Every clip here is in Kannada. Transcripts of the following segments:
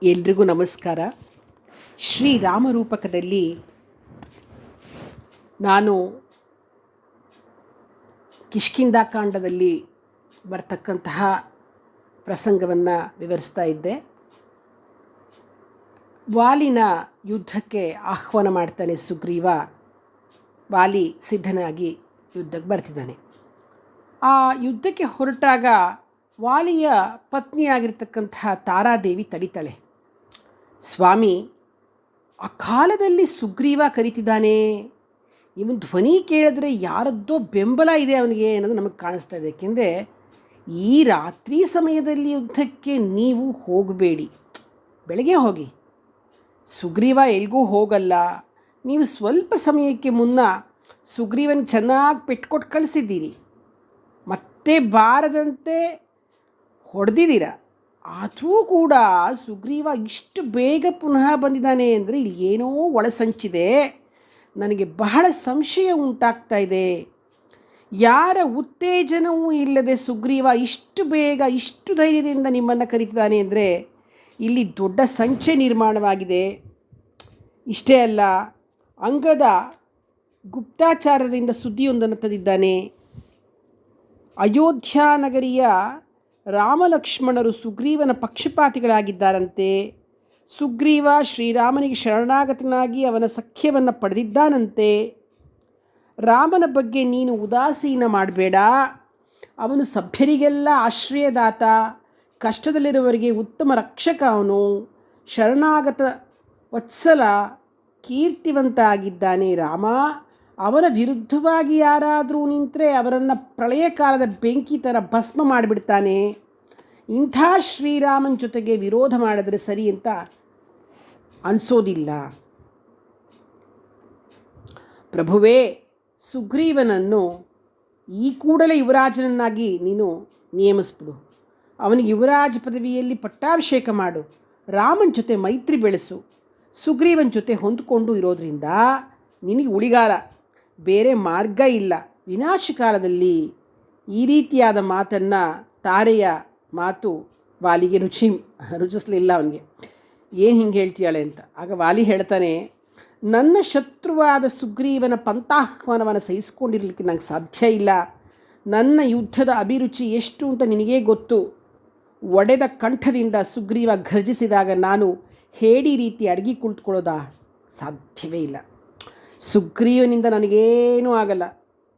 ಎಲ್ರಿಗೂ ನಮಸ್ಕಾರ. ಶ್ರೀರಾಮರೂಪಕದಲ್ಲಿ ನಾನು ಕಿಷ್ಕಿಂಧಾಕಾಂಡದಲ್ಲಿ ಬರ್ತಕ್ಕಂತಹ ಪ್ರಸಂಗವನ್ನು ವಿವರಿಸ್ತಾ ಇದ್ದೆ. ವಾಲಿನ ಯುದ್ಧಕ್ಕೆ ಆಹ್ವಾನ ಮಾಡ್ತಾನೆ ಸುಗ್ರೀವ. ವಾಲಿ ಸಿದ್ಧನಾಗಿ ಯುದ್ಧಕ್ಕೆ ಬರ್ತಿದ್ದಾನೆ. ಆ ಯುದ್ಧಕ್ಕೆ ಹೊರಟಾಗ ವಾಲಿಯ ಪತ್ನಿಯಾಗಿರ್ತಕ್ಕಂತಹ ತಾರಾದೇವಿ ತಡಿತಾಳೆ. ಸ್ವಾಮಿ, ಆ ಕಾಲದಲ್ಲಿ ಸುಗ್ರೀವ ಕರೀತಿದ್ದಾನೆ, ಇವನು ಧ್ವನಿ ಕೇಳಿದ್ರೆ ಯಾರದ್ದೋ ಬೆಂಬಲ ಇದೆ ಅವನಿಗೆ ಅನ್ನೋದು ನಮಗೆ ಕಾಣಿಸ್ತಾ ಇದೆ. ಏಕೆಂದರೆ ಈ ರಾತ್ರಿ ಸಮಯದಲ್ಲಿ ಯುದ್ಧಕ್ಕೆ ನೀವು ಹೋಗಬೇಡಿ, ಬೆಳಗ್ಗೆ ಹೋಗಿ. ಸುಗ್ರೀವ ಎಲ್ಗೂ ಹೋಗಲ್ಲ. ನೀವು ಸ್ವಲ್ಪ ಸಮಯಕ್ಕೆ ಮುನ್ನ ಸುಗ್ರೀವನ ಚೆನ್ನಾಗಿ ಪೆಟ್ಕೊಟ್ಟು ಕಳಿಸಿದ್ದೀರಿ, ಮತ್ತೆ ಬಾರದಂತೆ ಹೊಡೆದಿದ್ದೀರ. ಆದರೂ ಕೂಡ ಸುಗ್ರೀವ ಇಷ್ಟು ಬೇಗ ಪುನಃ ಬಂದಿದ್ದಾನೆ ಅಂದರೆ ಇಲ್ಲಿ ಏನೋ ಒಳಸಂಚಿದೆ. ನನಗೆ ಬಹಳ ಸಂಶಯ ಉಂಟಾಗ್ತಾ ಇದೆ. ಯಾರ ಉತ್ತೇಜನವೂ ಇಲ್ಲದೆ ಸುಗ್ರೀವ ಇಷ್ಟು ಬೇಗ ಇಷ್ಟು ಧೈರ್ಯದಿಂದ ನಿಮ್ಮನ್ನು ಕರೀತಿದ್ದಾನೆ ಅಂದರೆ ಇಲ್ಲಿ ದೊಡ್ಡ ಸಂಚೆ ನಿರ್ಮಾಣವಾಗಿದೆ. ಇಷ್ಟೇ ಅಲ್ಲ, ಅಂಗದ ಗುಪ್ತಾಚಾರರಿಂದ ಸುದ್ದಿಯೊಂದನ್ನು ತಂದಿದ್ದಾನೆ. ಅಯೋಧ್ಯ ನಗರಿಯ ರಾಮಲಕ್ಷ್ಮಣರು ಸುಗ್ರೀವನ ಪಕ್ಷಪಾತಿಗಳಾಗಿದ್ದಾರಂತೆ. ಸುಗ್ರೀವ ಶ್ರೀರಾಮನಿಗೆ ಶರಣಾಗತನಾಗಿ ಅವನ ಸಖ್ಯವನ್ನು ಪಡೆದಿದ್ದಾನಂತೆ. ರಾಮನ ಬಗ್ಗೆ ನೀನು ಉದಾಸೀನ ಮಾಡಬೇಡ. ಅವನು ಸಭ್ಯರಿಗೆಲ್ಲ ಆಶ್ರಯದಾತ, ಕಷ್ಟದಲ್ಲಿರುವವರಿಗೆ ಉತ್ತಮ ರಕ್ಷಕ. ಅವನು ಶರಣಾಗತ ವತ್ಸಲ, ಕೀರ್ತಿವಂತ ಆಗಿದ್ದಾನೆ ರಾಮ. ಅವನ ವಿರುದ್ಧವಾಗಿ ಯಾರಾದರೂ ನಿಂತರೆ ಅವರನ್ನು ಪ್ರಳಯ ಕಾಲದ ಬೆಂಕಿ ಥರ ಭಸ್ಮ ಮಾಡಿಬಿಡ್ತಾನೆ. ಇಂಥ ಶ್ರೀರಾಮನ ಜೊತೆಗೆ ವಿರೋಧ ಮಾಡಿದ್ರೆ ಸರಿ ಅಂತ ಅನಿಸೋದಿಲ್ಲ. ಪ್ರಭುವೇ, ಸುಗ್ರೀವನನ್ನು ಈ ಕೂಡಲೇ ಯುವರಾಜನನ್ನಾಗಿ ನೀನು ನೇಮಿಸ್ಬಿಡು. ಅವನಿಗೆ ಯುವರಾಜ ಪದವಿಯಲ್ಲಿ ಪಟ್ಟಾಭಿಷೇಕ ಮಾಡು. ರಾಮನ ಜೊತೆ ಮೈತ್ರಿ ಬೆಳೆಸು. ಸುಗ್ರೀವನ ಜೊತೆ ಹೊಂದಿಕೊಂಡು ಇರೋದ್ರಿಂದ ನಿನಗೆ ಉಳಿಗಾಲ, ಬೇರೆ ಮಾರ್ಗ ಇಲ್ಲ. ವಿನಾಶಕಾಲದಲ್ಲಿ ಈ ರೀತಿಯಾದ ಮಾತನ್ನು, ತಾರೆಯ ಮಾತು ವಾಲಿಗೆ ರುಚಿಸಲಿಲ್ಲ. ಅವನಿಗೆ ಏನು ಹಿಂಗೆ ಹೇಳ್ತೀಯಾಳೆ ಅಂತ. ಆಗ ವಾಲಿ ಹೇಳ್ತಾನೆ, ನನ್ನ ಶತ್ರುವಾದ ಸುಗ್ರೀವನ ಪಂಥಾಹ್ವಾನವನ್ನು ಸಹಿಸ್ಕೊಂಡಿರಲಿಕ್ಕೆ ನಂಗೆ ಸಾಧ್ಯ ಇಲ್ಲ. ನನ್ನ ಯುದ್ಧದ ಅಭಿರುಚಿ ಎಷ್ಟು ಅಂತ ನಿನಗೇ ಗೊತ್ತು. ಒಡೆದ ಕಂಠದಿಂದ ಸುಗ್ರೀವ ಘರ್ಜಿಸಿದಾಗ ನಾನು ಹೇಡಿ ರೀತಿ ಅಡಗಿ ಕುಳಿತುಕೊಳ್ಳೋದಾ? ಸಾಧ್ಯವೇ ಇಲ್ಲ. ಸುಗ್ರೀವನಿಂದ ನನಗೇನೂ ಆಗಲ್ಲ,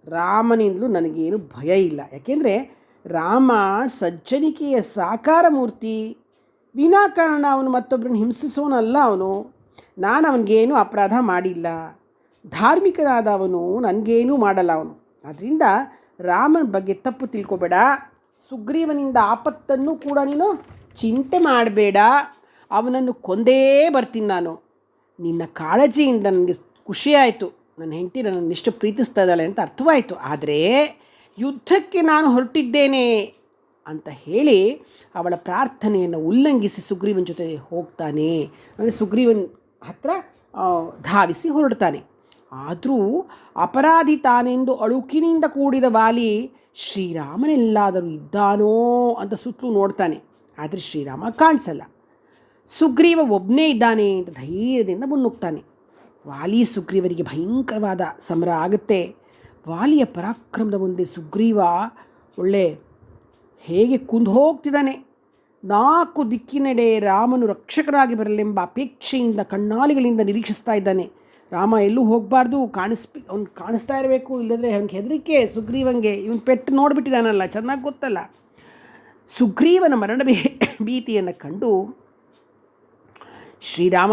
ರಾಮನಿಂದಲೂ ನನಗೇನು ಭಯ ಇಲ್ಲ. ಯಾಕೆಂದರೆ ರಾಮ ಸಜ್ಜನಿಕೆಯ ಸಾಕಾರ ಮೂರ್ತಿ. ವಿನಾಕಾರಣ ಅವನು ಮತ್ತೊಬ್ಬರನ್ನು ಹಿಂಸಿಸೋನಲ್ಲ. ನಾನು ಅವನಿಗೇನು ಅಪರಾಧ ಮಾಡಿಲ್ಲ. ಧಾರ್ಮಿಕನಾದ ಅವನು, ನನಗೇನೂ ಮಾಡಲ್ಲ ಅವನು. ಆದ್ದರಿಂದ ರಾಮನ ಬಗ್ಗೆ ತಪ್ಪು ತಿಳ್ಕೊಬೇಡ. ಸುಗ್ರೀವನಿಂದ ಆಪತ್ತನ್ನು ಕೂಡ ನೀನು ಚಿಂತೆ ಮಾಡಬೇಡ. ಅವನನ್ನು ಕೊಂದೇ ಬರ್ತೀನಿ ನಾನು. ನಿನ್ನ ಕಾಳಜಿಯಿಂದ ನನಗೆ ಖುಷಿಯಾಯಿತು. ನನ್ನ ಹೆಂಡತಿ ನನ್ನನ್ನು ಇಷ್ಟು ಪ್ರೀತಿಸ್ತಾ ಇದ್ದಾಳೆ ಅಂತ ಅರ್ಥವಾಯಿತು. ಆದರೆ ಯುದ್ಧಕ್ಕೆ ನಾನು ಹೊರಟಿದ್ದೇನೆ ಅಂತ ಹೇಳಿ ಅವಳ ಪ್ರಾರ್ಥನೆಯನ್ನು ಉಲ್ಲಂಘಿಸಿ ಸುಗ್ರೀವನ ಜೊತೆ ಹೋಗ್ತಾನೆ. ಅಂದರೆ ಸುಗ್ರೀವನ ಹತ್ರ ಧಾವಿಸಿ ಹೊರಡ್ತಾನೆ. ಆದರೂ ಅಪರಾಧಿ ತಾನೆಂದು ಅಳುಕಿನಿಂದ ಕೂಡಿದ ವಾಲಿ ಶ್ರೀರಾಮನೆಲ್ಲಾದರೂ ಇದ್ದಾನೋ ಅಂತ ಸುತ್ತಲೂ ನೋಡ್ತಾನೆ. ಆದರೆ ಶ್ರೀರಾಮ ಕಾಣಿಸಲ್ಲ. ಸುಗ್ರೀವ ಒಬ್ಬನೇ ಇದ್ದಾನೆ ಅಂತ ಧೈರ್ಯದಿಂದ ಮುನ್ನುಗ್ತಾನೆ. ವಾಲಿ ಸುಗ್ರೀವರಿಗೆ ಭಯಂಕರವಾದ ಸಮರ ಆಗುತ್ತೆ. ವಾಲಿಯ ಪರಾಕ್ರಮದ ಮುಂದೆ ಸುಗ್ರೀವ ಹೇಗೆ ಕುಂದು ಹೋಗ್ತಿದ್ದಾನೆ. 4 ದಿಕ್ಕಿನೆಡೆ ರಾಮನು ರಕ್ಷಕರಾಗಿ ಬರಲೆಂಬ ಅಪೇಕ್ಷೆಯಿಂದ ಕಣ್ಣಾಲಿಗಳಿಂದ ನಿರೀಕ್ಷಿಸ್ತಾ ಇದ್ದಾನೆ. ರಾಮ ಎಲ್ಲೂ ಹೋಗಬಾರ್ದು, ಅವ್ನು ಕಾಣಿಸ್ತಾ ಇರಬೇಕು, ಇಲ್ಲದ್ರೆ ಅವ್ನಿಗೆ ಹೆದರಿಕೆ ಸುಗ್ರೀವಂಗೆ. ಇವನು ಪೆಟ್ಟು ನೋಡಿಬಿಟ್ಟಿದ್ದಾನಲ್ಲ, ಚೆನ್ನಾಗಿ ಗೊತ್ತಲ್ಲ. ಸುಗ್ರೀವನ ಮರಣ ಭೀತಿಯನ್ನು ಕಂಡು ಶ್ರೀರಾಮ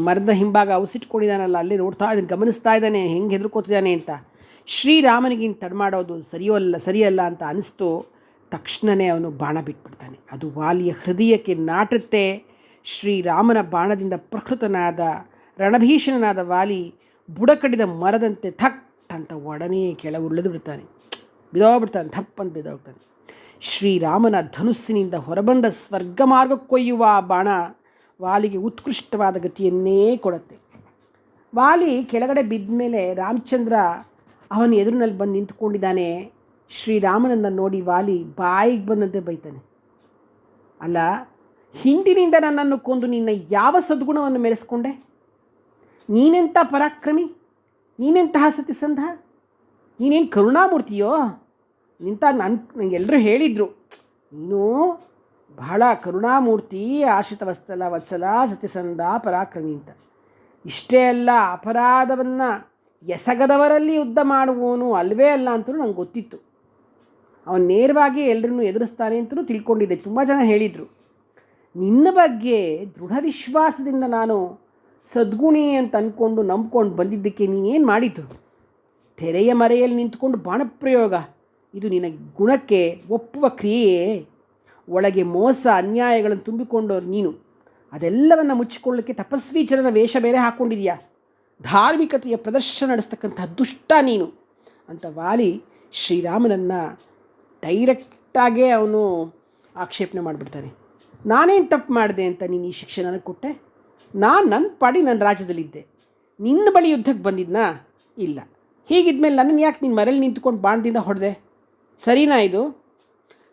ಮರದ ಹಿಂಭಾಗ ಔಸಿಟ್ಕೊಂಡಿದ್ದಾನಲ್ಲ, ಅಲ್ಲೇ ನೋಡ್ತಾ ಇದ್ದಾನೆ, ಗಮನಿಸ್ತಾ ಇದ್ದಾನೆ ಹೆಂಗೆ ಹೆದರ್ಕೋತಿದ್ದಾನೆ ಅಂತ. ಶ್ರೀರಾಮನಿಗಿಂತ ತಡಮಾಡೋದು ಸರಿಯಲ್ಲ ಅಂತ ಅನಿಸ್ತು. ತಕ್ಷಣವೇ ಅವನು ಬಾಣ ಬಿಟ್ಬಿಡ್ತಾನೆ. ಅದು ವಾಲಿಯ ಹೃದಯಕ್ಕೆ ನಾಟುತ್ತೆ. ಶ್ರೀರಾಮನ ಬಾಣದಿಂದ ಪ್ರಕೃತನಾದ ರಣಭೀಷಣನಾದ ವಾಲಿ ಬುಡಕಡಿದ ಮರದಂತೆ ಥಕ್ ಅಂತ ಒಡನೆ ಕೆಳಗೆ ಉಳಿದು ಬಿಡ್ತಾನೆ. ಬಿದ್ದೋಗ್ಬಿಡ್ತಾನೆ, ಥಪ್ಪಂತ ಬಿದ್ದೋಗ್ತಾನೆ. ಶ್ರೀರಾಮನ ಧನುಸ್ಸಿನಿಂದ ಹೊರಬಂದ ಸ್ವರ್ಗ ಮಾರ್ಗಕ್ಕೊಯ್ಯುವ ಬಾಣ ವಾಲಿಗೆ ಉತ್ಕೃಷ್ಟವಾದ ಗತಿಯನ್ನೇ ಕೊಡುತ್ತೆ. ವಾಲಿ ಕೆಳಗಡೆ ಬಿದ್ದ ಮೇಲೆ ರಾಮಚಂದ್ರ ಅವನ ಎದುರಿನಲ್ಲಿ ಬಂದು ನಿಂತ್ಕೊಂಡಿದ್ದಾನೆ. ಶ್ರೀರಾಮನನ್ನು ನೋಡಿ ವಾಲಿ ಬಾಯಿಗೆ ಬಂದಂತೆ ಬೈತಾನೆ. ಅಲ್ಲ, ಹಿಂದಿನಿಂದ ನನ್ನನ್ನು ಕೊಂದು ನಿನ್ನ ಯಾವ ಸದ್ಗುಣವನ್ನು ಮೆರೆಸ್ಕೊಂಡೆ? ನೀನೆಂಥ ಪರಾಕ್ರಮಿ, ನೀನೆಂತಹ ಸತಿಸಂಧ, ನೀನೇನು ಕರುಣಾಮೂರ್ತಿಯೋ ನಿಂತ ನನಗೆಲ್ಲರೂ ಹೇಳಿದರು, ನೀನು ಬಹಳ ಕರುಣಾಮೂರ್ತಿ, ಆಶ್ರಿತ ವತ್ಸಲ ಸತ್ಯಸಂಧ ಪರಾಕ್ರಮಿ ಅಂತ. ಇಷ್ಟೇ ಅಲ್ಲ, ಅಪರಾಧವನ್ನು ಎಸಗದವರಲ್ಲಿ ಯುದ್ಧ ಮಾಡುವವನು ಅಲ್ವೇ ಅಲ್ಲ ಅಂತಲೂ ನಂಗೆ ಗೊತ್ತಿತ್ತು. ಅವನು ನೇರವಾಗಿ ಎಲ್ಲರನ್ನೂ ಎದುರಿಸ್ತಾನೆ ಅಂತಲೂ ತಿಳ್ಕೊಂಡಿದ್ದೆ. ತುಂಬ ಜನ ಹೇಳಿದರು. ನಿನ್ನ ಬಗ್ಗೆ ದೃಢ ವಿಶ್ವಾಸದಿಂದ ನಾನು ಸದ್ಗುಣಿ ಅಂತ ಅಂದ್ಕೊಂಡು ನಂಬ್ಕೊಂಡು ಬಂದಿದ್ದಕ್ಕೆ ನೀನೇನು ಮಾಡಿತು? ತೆರೆಯ ಮರೆಯಲ್ಲಿ ನಿಂತುಕೊಂಡು ಬಾಣಪ್ರಯೋಗ, ಇದು ನಿನ್ನ ಗುಣಕ್ಕೆ ಒಪ್ಪುವ ಕ್ರಿಯೆಯೇ? ಒಳಗೆ ಮೋಸ ಅನ್ಯಾಯಗಳನ್ನು ತುಂಬಿಕೊಂಡವ್ರು ನೀನು. ಅದೆಲ್ಲವನ್ನು ಮುಚ್ಚಿಕೊಳ್ಳೋಕ್ಕೆ ತಪಸ್ವಿ ಜನರ ವೇಷ ಬೇರೆ ಹಾಕ್ಕೊಂಡಿದೆಯಾ? ಧಾರ್ಮಿಕತೆಯ ಪ್ರದರ್ಶನ ನಡೆಸ್ತಕ್ಕಂಥ ದುಷ್ಟ ನೀನು ಅಂತ ವಾಲಿ ಶ್ರೀರಾಮನನ್ನು ಡೈರೆಕ್ಟಾಗೇ ಅವನು ಆಕ್ಷೇಪಣೆ ಮಾಡಿಬಿಡ್ತಾನೆ. ನಾನೇನು ತಪ್ಪು ಮಾಡಿದೆ ಅಂತ ನೀನು ಈ ಶಿಕ್ಷೆ ನನಗೆ ಕೊಟ್ಟೆ? ನಾನು ನನ್ನ ಪಾಡಿ ನನ್ನ ರಾಜ್ಯದಲ್ಲಿದ್ದೆ, ನಿನ್ನ ಬಳಿ ಯುದ್ಧಕ್ಕೆ ಬಂದಿದ್ನಾ? ಇಲ್ಲ. ಹೀಗಿದ್ಮೇಲೆ ನನ್ನನ್ನು ಯಾಕೆ ನಿನ್ನ ಮರೆಯಲ್ಲಿ ನಿಂತ್ಕೊಂಡು ಬಾಣದಿಂದ ಹೊಡೆದೆ? ಸರಿನಾ ಇದು?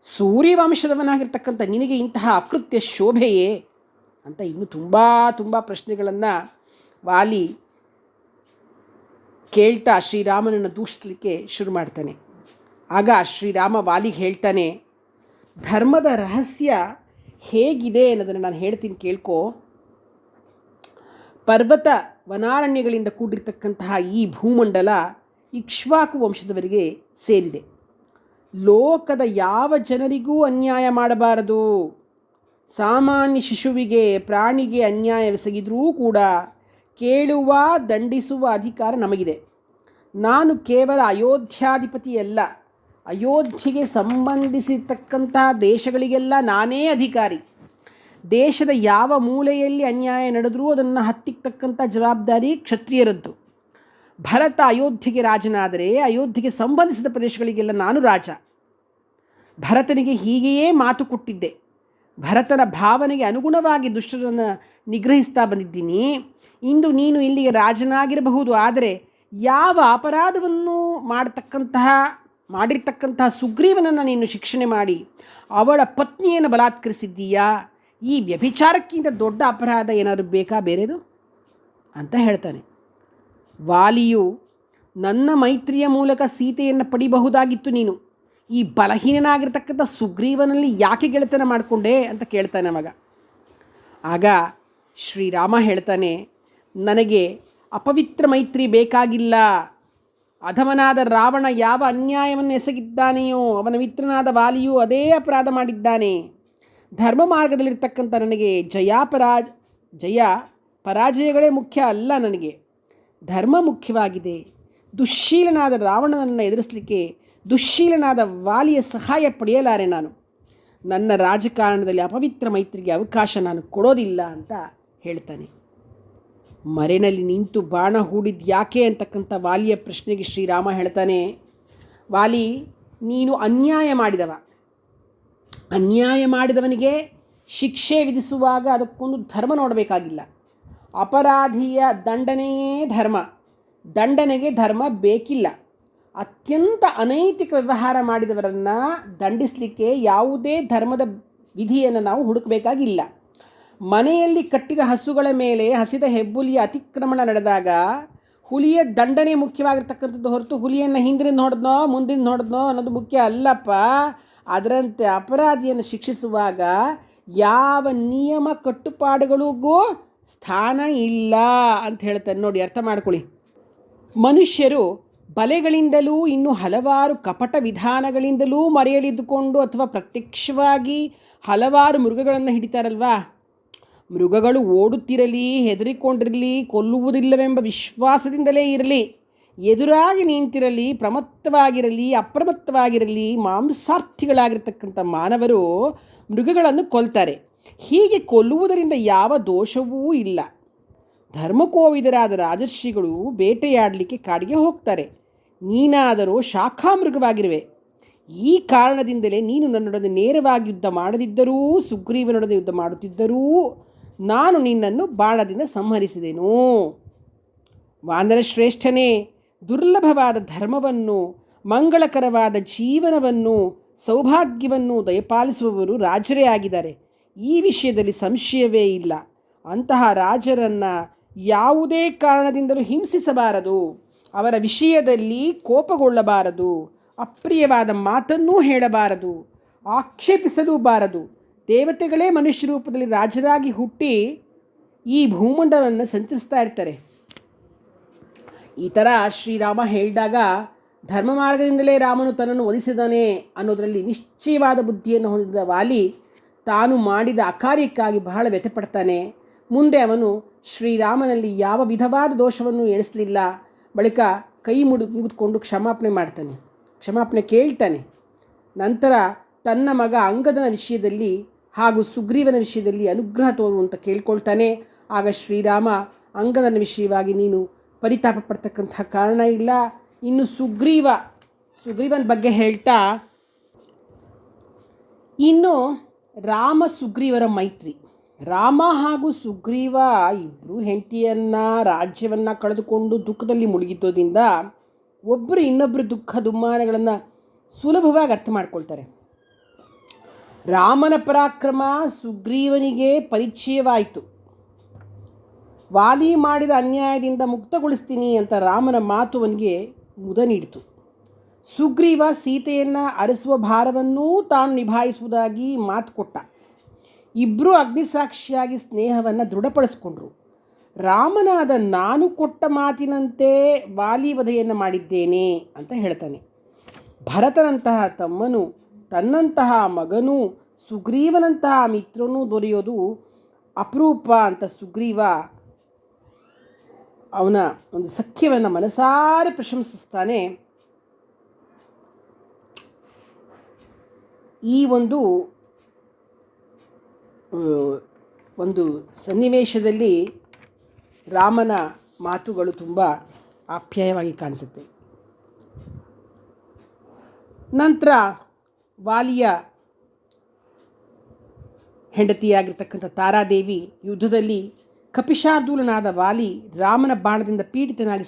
ಸೂರ್ಯವಂಶದವನಾಗಿರ್ತಕ್ಕಂಥ ನಿನಗೆ ಇಂತಹ ಅಕೃತ್ಯ ಶೋಭೆಯೇ ಅಂತ ಇನ್ನೂ ತುಂಬ ಪ್ರಶ್ನೆಗಳನ್ನು ವಾಲಿ ಕೇಳ್ತಾ ಶ್ರೀರಾಮನನ್ನು ದೂಷಿಸಲಿಕ್ಕೆ ಶುರು ಮಾಡ್ತಾನೆ. ಆಗ ಶ್ರೀರಾಮ ವಾಲಿಗೆ ಹೇಳ್ತಾನೆ, ಧರ್ಮದ ರಹಸ್ಯ ಹೇಗಿದೆ ಅನ್ನೋದನ್ನು ನಾನು ಹೇಳ್ತೀನಿ, ಕೇಳ್ಕೊ. ಪರ್ವತ ವನಾರಣ್ಯಗಳಿಂದ ಕೂಡಿರ್ತಕ್ಕಂತಹ ಈ ಭೂಮಂಡಲ ಇಕ್ಷ್ವಾಕು ವಂಶದವರಿಗೆ ಸೇರಿದೆ. ಲೋಕದ ಯಾವ ಜನರಿಗೂ ಅನ್ಯಾಯ ಮಾಡಬಾರದು. ಸಾಮಾನ್ಯ ಶಿಶುವಿಗೆ, ಪ್ರಾಣಿಗೆ ಅನ್ಯಾಯವೆಸಗಿದ್ರೂ ಕೂಡ ಕೇಳುವ, ದಂಡಿಸುವ ಅಧಿಕಾರ ನಮಗಿದೆ. ನಾನು ಕೇವಲ ಅಯೋಧ್ಯಾಧಿಪತಿಯಲ್ಲ, ಅಯೋಧ್ಯೆಗೆ ಸಂಬಂಧಿಸಿರ್ತಕ್ಕಂಥ ದೇಶಗಳಿಗೆಲ್ಲ ನಾನೇ ಅಧಿಕಾರಿ. ದೇಶದ ಯಾವ ಮೂಲೆಯಲ್ಲಿ ಅನ್ಯಾಯ ನಡೆದರೂ ಅದನ್ನು ಹತ್ತಿಕ್ಕತಕ್ಕಂಥ ಜವಾಬ್ದಾರಿ ಕ್ಷತ್ರಿಯರದ್ದು. ಭರತ ಅಯೋಧ್ಯೆಗೆ ರಾಜನಾದರೆ ಅಯೋಧ್ಯೆಗೆ ಸಂಬಂಧಿಸಿದ ಪ್ರದೇಶಗಳಿಗೆಲ್ಲ ನಾನು ರಾಜ. ಭರತನಿಗೆ ಹೀಗೆಯೇ ಮಾತು ಕೊಟ್ಟಿದ್ದೆ. ಭರತನ ಭಾವನೆಗೆ ಅನುಗುಣವಾಗಿ ದುಷ್ಟರನ್ನು ನಿಗ್ರಹಿಸ್ತಾ ಬಂದಿದ್ದೀನಿ. ಇಂದು ನೀನು ಇಲ್ಲಿಗೆ ರಾಜನಾಗಿರಬಹುದು, ಆದರೆ ಯಾವ ಅಪರಾಧವನ್ನು ಮಾಡಿರ್ತಕ್ಕಂತಹ ಸುಗ್ರೀವನನ್ನು ನೀನು ಶಿಕ್ಷಣೆ ಮಾಡಿ ಅವಳ ಪತ್ನಿಯನ್ನು ಬಲಾತ್ಕರಿಸಿದ್ದೀಯಾ? ಈ ವ್ಯಭಿಚಾರಕ್ಕಿಂತ ದೊಡ್ಡ ಅಪರಾಧ ಏನಾದರೂ ಬೇಕಾ ಬೇರೆದು ಅಂತ ಹೇಳ್ತಾನೆ. ವಾಲಿಯು, ನನ್ನ ಮೈತ್ರಿಯ ಮೂಲಕ ಸೀತೆಯನ್ನು ಪಡಿಬಹುದಾಗಿತ್ತು ನೀನು. ಈ ಬಲಹೀನನಾಗಿರ್ತಕ್ಕಂಥ ಸುಗ್ರೀವನಲ್ಲಿ ಯಾಕೆ ಗೆಳೆತನ ಮಾಡಿಕೊಂಡೆ ಅಂತ ಕೇಳ್ತಾನೆ ಮಗ. ಆಗ ಶ್ರೀರಾಮ ಹೇಳ್ತಾನೆ, ನನಗೆ ಅಪವಿತ್ರ ಮೈತ್ರಿ ಬೇಕಾಗಿಲ್ಲ. ಅಧಮನಾದ ರಾವಣ ಯಾವ ಅನ್ಯಾಯವನ್ನು ಎಸಗಿದ್ದಾನೆಯೋ ಅವನ ಮಿತ್ರನಾದ ವಾಲಿಯು ಅದೇ ಅಪರಾಧ ಮಾಡಿದ್ದಾನೆ. ಧರ್ಮ ಮಾರ್ಗದಲ್ಲಿರ್ತಕ್ಕಂಥ ನನಗೆ ಜಯ ಪರಾಜಯಗಳೇ ಮುಖ್ಯ ಅಲ್ಲ. ನನಗೆ ಧರ್ಮ ಮುಖ್ಯವಾಗಿದೆ. ದುಶ್ಶೀಲನಾದ ರಾವಣನನ್ನು ಎದುರಿಸಲಿಕ್ಕೆ ದುಶ್ಶೀಲನಾದ ವಾಲಿಯ ಸಹಾಯ ಪಡೆಯಲಾರೆ ನಾನು. ನನ್ನ ರಾಜಕಾರಣದಲ್ಲಿ ಅಪವಿತ್ರ ಮೈತ್ರಿಗೆ ಅವಕಾಶ ನಾನು ಕೊಡೋದಿಲ್ಲ ಅಂತ ಹೇಳ್ತಾನೆ. ಮರೆನಲ್ಲಿ ನಿಂತು ಬಾಣ ಹೂಡಿದ್ದು ಯಾಕೆ ಅಂತಕ್ಕಂಥ ವಾಲಿಯ ಪ್ರಶ್ನೆಗೆ ಶ್ರೀರಾಮ ಹೇಳ್ತಾನೆ, ವಾಲಿ, ನೀನು ಅನ್ಯಾಯ ಮಾಡಿದವನಿಗೆ ಶಿಕ್ಷೆ ವಿಧಿಸುವಾಗ ಅದಕ್ಕೊಂದು ಧರ್ಮ ನೋಡಬೇಕಾಗಿಲ್ಲ. ಅಪರಾಧಿಯ ದಂಡನೆಯೇ ಧರ್ಮ. ದಂಡನೆಗೆ ಧರ್ಮ ಬೇಕಿಲ್ಲ. ಅತ್ಯಂತ ಅನೈತಿಕ ವ್ಯವಹಾರ ಮಾಡಿದವರನ್ನು ದಂಡಿಸಲಿಕ್ಕೆ ಯಾವುದೇ ಧರ್ಮದ ವಿಧಿಯನ್ನು ನಾವು ಹುಡುಕಬೇಕಾಗಿಲ್ಲ. ಮನೆಯಲ್ಲಿ ಕಟ್ಟಿದ ಹಸುಗಳ ಮೇಲೆ ಹಸಿದ ಹೆಬ್ಬುಲಿಯ ಅತಿಕ್ರಮಣ ನಡೆದಾಗ ಹುಲಿಯ ದಂಡನೆ ಮುಖ್ಯವಾಗಿರ್ತಕ್ಕಂಥದ್ದು ಹೊರತು ಹುಲಿಯನ್ನು ಹಿಂದಿನಿಂದ ಹೊಡೆದ್ನೋ ಮುಂದಿನ ಹೊಡೆದ್ನೋ ಅನ್ನೋದು ಮುಖ್ಯ ಅಲ್ಲಪ್ಪ. ಅದರಂತೆ ಅಪರಾಧಿಯನ್ನು ಶಿಕ್ಷಿಸುವಾಗ ಯಾವ ನಿಯಮ ಕಟ್ಟುಪಾಡುಗಳಿಗೂ ಸ್ಥಾನ ಇಲ್ಲ ಅಂತ ಹೇಳ್ತಾನೆ. ನೋಡಿ, ಅರ್ಥ ಮಾಡ್ಕೊಳ್ಳಿ. ಮನುಷ್ಯರು ಬಲೆಗಳಿಂದಲೂ ಇನ್ನೂ ಹಲವಾರು ಕಪಟ ವಿಧಾನಗಳಿಂದಲೂ ಮರೆಯಲಿದ್ದುಕೊಂಡು ಅಥವಾ ಪ್ರತ್ಯಕ್ಷವಾಗಿ ಹಲವಾರು ಮೃಗಗಳನ್ನು ಹಿಡಿತಾರಲ್ವಾ. ಮೃಗಗಳು ಓಡುತ್ತಿರಲಿ, ಹೆದರಿಕೊಂಡಿರಲಿ, ಕೊಲ್ಲುವುದಿಲ್ಲವೆಂಬ ವಿಶ್ವಾಸದಿಂದಲೇ ಇರಲಿ, ಎದುರಾಗಿ ನಿಂತಿರಲಿ, ಪ್ರಮತ್ತವಾಗಿರಲಿ, ಅಪ್ರಮತ್ತವಾಗಿರಲಿ, ಮಾಂಸಾರ್ಥಿಗಳಾಗಿರ್ತಕ್ಕಂಥ ಮಾನವರು ಮೃಗಗಳನ್ನು ಕೊಲ್ತಾರೆ. ಹೀಗೆ ಕೊಲ್ಲುವುದರಿಂದ ಯಾವ ದೋಷವೂ ಇಲ್ಲ. ಧರ್ಮಕೋವಿದರಾದ ರಾಜರ್ಷಿಗಳು ಬೇಟೆಯಾಡಲಿಕ್ಕೆ ಕಾಡಿಗೆ ಹೋಗ್ತಾರೆ. ನೀನಾದರೂ ಶಾಖಾಮೃಗವಾಗಿರುವೆ. ಈ ಕಾರಣದಿಂದಲೇ ನೀನು ನನ್ನೊಡನೆ ನೇರವಾಗಿ ಯುದ್ಧ ಮಾಡದಿದ್ದರೂ, ಸುಗ್ರೀವನೊಡನೆ ಯುದ್ಧ ಮಾಡುತ್ತಿದ್ದರೂ ನಾನು ನಿನ್ನನ್ನು ಬಾಣದಿಂದ ಸಂಹರಿಸಿದೆನು. ವಾನರ ಶ್ರೇಷ್ಠನೇ, ದುರ್ಲಭವಾದ ಧರ್ಮವನ್ನು, ಮಂಗಳಕರವಾದ ಜೀವನವನ್ನು, ಸೌಭಾಗ್ಯವನ್ನು ದಯಪಾಲಿಸುವವರು ರಾಜರೇ ಆಗಿದ್ದಾರೆ. ಈ ವಿಷಯದಲ್ಲಿ ಸಂಶಯವೇ ಇಲ್ಲ. ಅಂತಹ ರಾಜರನ್ನು ಯಾವುದೇ ಕಾರಣದಿಂದಲೂ ಹಿಂಸಿಸಬಾರದು, ಅವರ ವಿಷಯದಲ್ಲಿ ಕೋಪಗೊಳ್ಳಬಾರದು, ಅಪ್ರಿಯವಾದ ಮಾತನ್ನೂ ಹೇಳಬಾರದು, ಆಕ್ಷೇಪಿಸಲೂಬಾರದು. ದೇವತೆಗಳೇ ಮನುಷ್ಯ ರೂಪದಲ್ಲಿ ರಾಜರಾಗಿ ಹುಟ್ಟಿ ಈ ಭೂಮಂಡಲವನ್ನು ಸಂಚರಿಸ್ತಾ ಇರ್ತಾರೆ. ಈ ಥರ ಶ್ರೀರಾಮ ಹೇಳಿದಾಗ ಧರ್ಮ ಮಾರ್ಗದಿಂದಲೇ ರಾಮನು ತನ್ನನ್ನು ಒಲಿಸಿದಾನೆ ಅನ್ನೋದರಲ್ಲಿ ನಿಶ್ಚಯವಾದ ಬುದ್ಧಿಯನ್ನು ಹೊಂದಿದ ವಾಲಿ ತಾನು ಮಾಡಿದ ಅಕಾರ್ಯಕ್ಕಾಗಿ ಬಹಳ ವ್ಯಥೆಪಡ್ತಾನೆ. ಮುಂದೆ ಅವನು ಶ್ರೀರಾಮನಲ್ಲಿ ಯಾವ ವಿಧವಾದ ದೋಷವನ್ನು ಎಣಿಸಲಿಲ್ಲ. ಬಳಿಕ ಕೈ ಮುಗಿದುಕೊಂಡು ಕ್ಷಮಾಪಣೆ ಕೇಳ್ತಾನೆ. ನಂತರ ತನ್ನ ಮಗ ಅಂಗದನ ವಿಷಯದಲ್ಲಿ ಹಾಗೂ ಸುಗ್ರೀವನ ವಿಷಯದಲ್ಲಿ ಅನುಗ್ರಹ ತೋರುವಂತ ಕೇಳ್ಕೊಳ್ತಾನೆ. ಆಗ ಶ್ರೀರಾಮ ಅಂಗದನ ವಿಷಯವಾಗಿ ನೀನು ಪರಿತಾಪ ಪಡ್ತಕ್ಕಂಥ ಕಾರಣ ಇಲ್ಲ. ಇನ್ನು ಸುಗ್ರೀವನ ಬಗ್ಗೆ ಹೇಳ್ತಾ, ಇನ್ನು ರಾಮ ಸುಗ್ರೀವರ ಮೈತ್ರಿ. ರಾಮ ಹಾಗೂ ಸುಗ್ರೀವ ಇಬ್ಬರು ಹೆಂಡತಿಯನ್ನು ರಾಜ್ಯವನ್ನು ಕಳೆದುಕೊಂಡು ದುಃಖದಲ್ಲಿ ಮುಳುಗಿದ್ದರಿಂದ ಒಬ್ಬರು ಇನ್ನೊಬ್ಬರು ದುಃಖ ದುಮ್ಮಾನಗಳನ್ನು ಸುಲಭವಾಗಿ ಅರ್ಥ ಮಾಡ್ಕೊಳ್ತಾರೆ. ರಾಮನ ಪರಾಕ್ರಮ ಸುಗ್ರೀವನಿಗೆ ಪರಿಚಯವಾಯಿತು. ವಾಲಿ ಮಾಡಿದ ಅನ್ಯಾಯದಿಂದ ಮುಕ್ತಗೊಳಿಸ್ತೀನಿ ಅಂತ ರಾಮನ ಮಾತು ಅವನಿಗೆ ಮುದ ನೀಡಿತು. ಸುಗ್ರೀವ ಸೀತೆಯನ್ನು ಅರಸುವ ಭಾರವನ್ನೂ ತಾನು ನಿಭಾಯಿಸುವುದಾಗಿ ಮಾತು ಕೊಟ್ಟ. ಇಬ್ಬರೂ ಅಗ್ನಿಸಾಕ್ಷಿಯಾಗಿ ಸ್ನೇಹವನ್ನು ದೃಢಪಡಿಸ್ಕೊಂಡ್ರು. ರಾಮನಾದ ನಾನು ಕೊಟ್ಟ ಮಾತಿನಂತೆ ವಾಲಿ ವಧೆಯನ್ನು ಮಾಡಿದ್ದೇನೆ ಅಂತ ಹೇಳ್ತಾನೆ. ಭರತನಂತಹ ತಮ್ಮನು, ತನ್ನಂತಹ ಮಗನೂ, ಸುಗ್ರೀವನಂತಹ ಮಿತ್ರನೂ ದೊರೆಯೋದು ಅಪರೂಪ ಅಂತ ಸುಗ್ರೀವ ಅವನ ಒಂದು ಸಖ್ಯವನ್ನು ಮನಸಾರೆ ಪ್ರಶಂಸಿಸ್ತಾನೆ. ಈ ಒಂದು ಸನ್ನಿವೇಶದಲ್ಲಿ ರಾಮನ ಮಾತುಗಳು ತುಂಬ ಆಪ್ಯಾಯವಾಗಿ ಕಾಣಿಸುತ್ತೆ. ನಂತರ ವಾಲಿಯ ಹೆಂಡತಿಯಾಗಿರ್ತಕ್ಕಂಥ ತಾರಾದೇವಿ ಯುದ್ಧದಲ್ಲಿ ಕಪಿಶಾರ್ದೂಲನಾದ ವಾಲಿ ರಾಮನ ಬಾಣದಿಂದ ಪೀಡಿತನಾಗಿ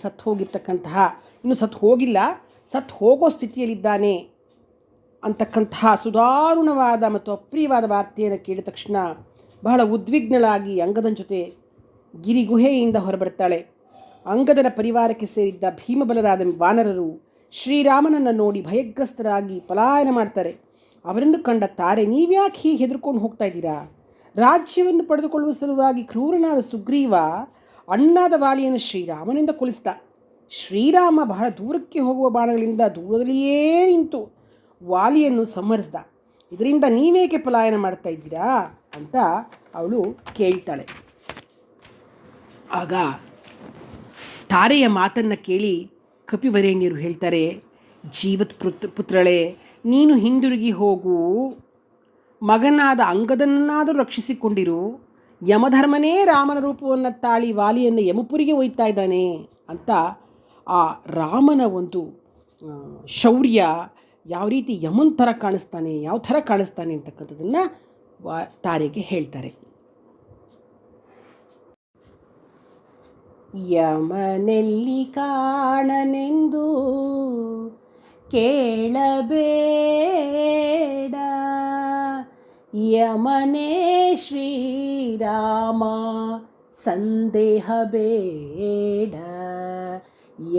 ಸತ್ತು ಹೋಗೋ ಸ್ಥಿತಿಯಲ್ಲಿದ್ದಾನೆ ಅಂತಕ್ಕಂತಹ ಸುದಾರುಣವಾದ ಮತ್ತು ಅಪ್ರಿಯವಾದ ವಾರ್ತೆಯನ್ನು ಕೇಳಿದ ತಕ್ಷಣ ಬಹಳ ಉದ್ವಿಗ್ನಳಾಗಿ ಅಂಗದನ ಜೊತೆ ಗಿರಿಗುಹೆಯಿಂದ ಹೊರಬರ್ತಾಳೆ. ಅಂಗದನ ಪರಿವಾರಕ್ಕೆ ಸೇರಿದ್ದ ಭೀಮಬಲರಾದ ವಾನರರು ಶ್ರೀರಾಮನನ್ನು ನೋಡಿ ಭಯಗ್ರಸ್ತರಾಗಿ ಪಲಾಯನ ಮಾಡ್ತಾರೆ. ಅವರನ್ನು ಕಂಡ ತಾರೆ, ನೀವ್ಯಾಕೆ ಹೀಗೆ ಹೆದರ್ಕೊಂಡು ಹೋಗ್ತಾ ಇದ್ದೀರಾ? ರಾಜ್ಯವನ್ನು ಪಡೆದುಕೊಳ್ಳುವ ಸಲುವಾಗಿ ಕ್ರೂರನಾದ ಸುಗ್ರೀವ ಅಣ್ಣಾದ ವಾಲಿಯನ್ನು ಶ್ರೀರಾಮನಿಂದ ಕೊಲಿಸಿದ. ಶ್ರೀರಾಮ ಬಹಳ ದೂರಕ್ಕೆ ಹೋಗುವ ಬಾಣಗಳಿಂದ ದೂರದಲ್ಲಿಯೇ ನಿಂತು ವಾಲಿಯನ್ನು ಸಂಹರಿಸಿದ. ಇದರಿಂದ ನೀವೇಕೆ ಪಲಾಯನ ಮಾಡ್ತಾ ಇದ್ದೀರಾ ಅಂತ ಅವಳು ಕೇಳ್ತಾಳೆ. ಆಗ ತಾರೆಯ ಮಾತನ್ನು ಕೇಳಿ ಕಪಿವರೇಣ್ಯರು ಹೇಳ್ತಾರೆ, ಜೀವತ್ ಪುತ್ರಳೆ, ನೀನು ಹಿಂದಿರುಗಿ ಹೋಗು, ಮಗನಾದ ಅಂಗದನ್ನಾದರೂ ರಕ್ಷಿಸಿಕೊಂಡಿರು. ಯಮಧರ್ಮನೇ ರಾಮನ ರೂಪವನ್ನು ತಾಳಿ ವಾಲಿಯನ್ನು ಯಮಪುರಿಗೆ ಒಯ್ತಾ ಇದ್ದಾನೆ ಅಂತ ಆ ರಾಮನ ಒಂದು ಶೌರ್ಯ ಯಾವ ರೀತಿ ಯಮನ್ ಥರ ಕಾಣಿಸ್ತಾನೆ, ಯಾವ ಥರ ಕಾಣಿಸ್ತಾನೆ ಅಂತಕ್ಕಂಥದ್ದನ್ನು ತಾರೆಗೆ ಹೇಳ್ತಾರೆ. ಯಮನೆಲ್ಲಿ ಕಾಣನೆಂದು ಕೇಳಬೇಡ, ಯಮನೇ ಶ್ರೀರಾಮ ಸಂದೇಹ ಬೇಡ.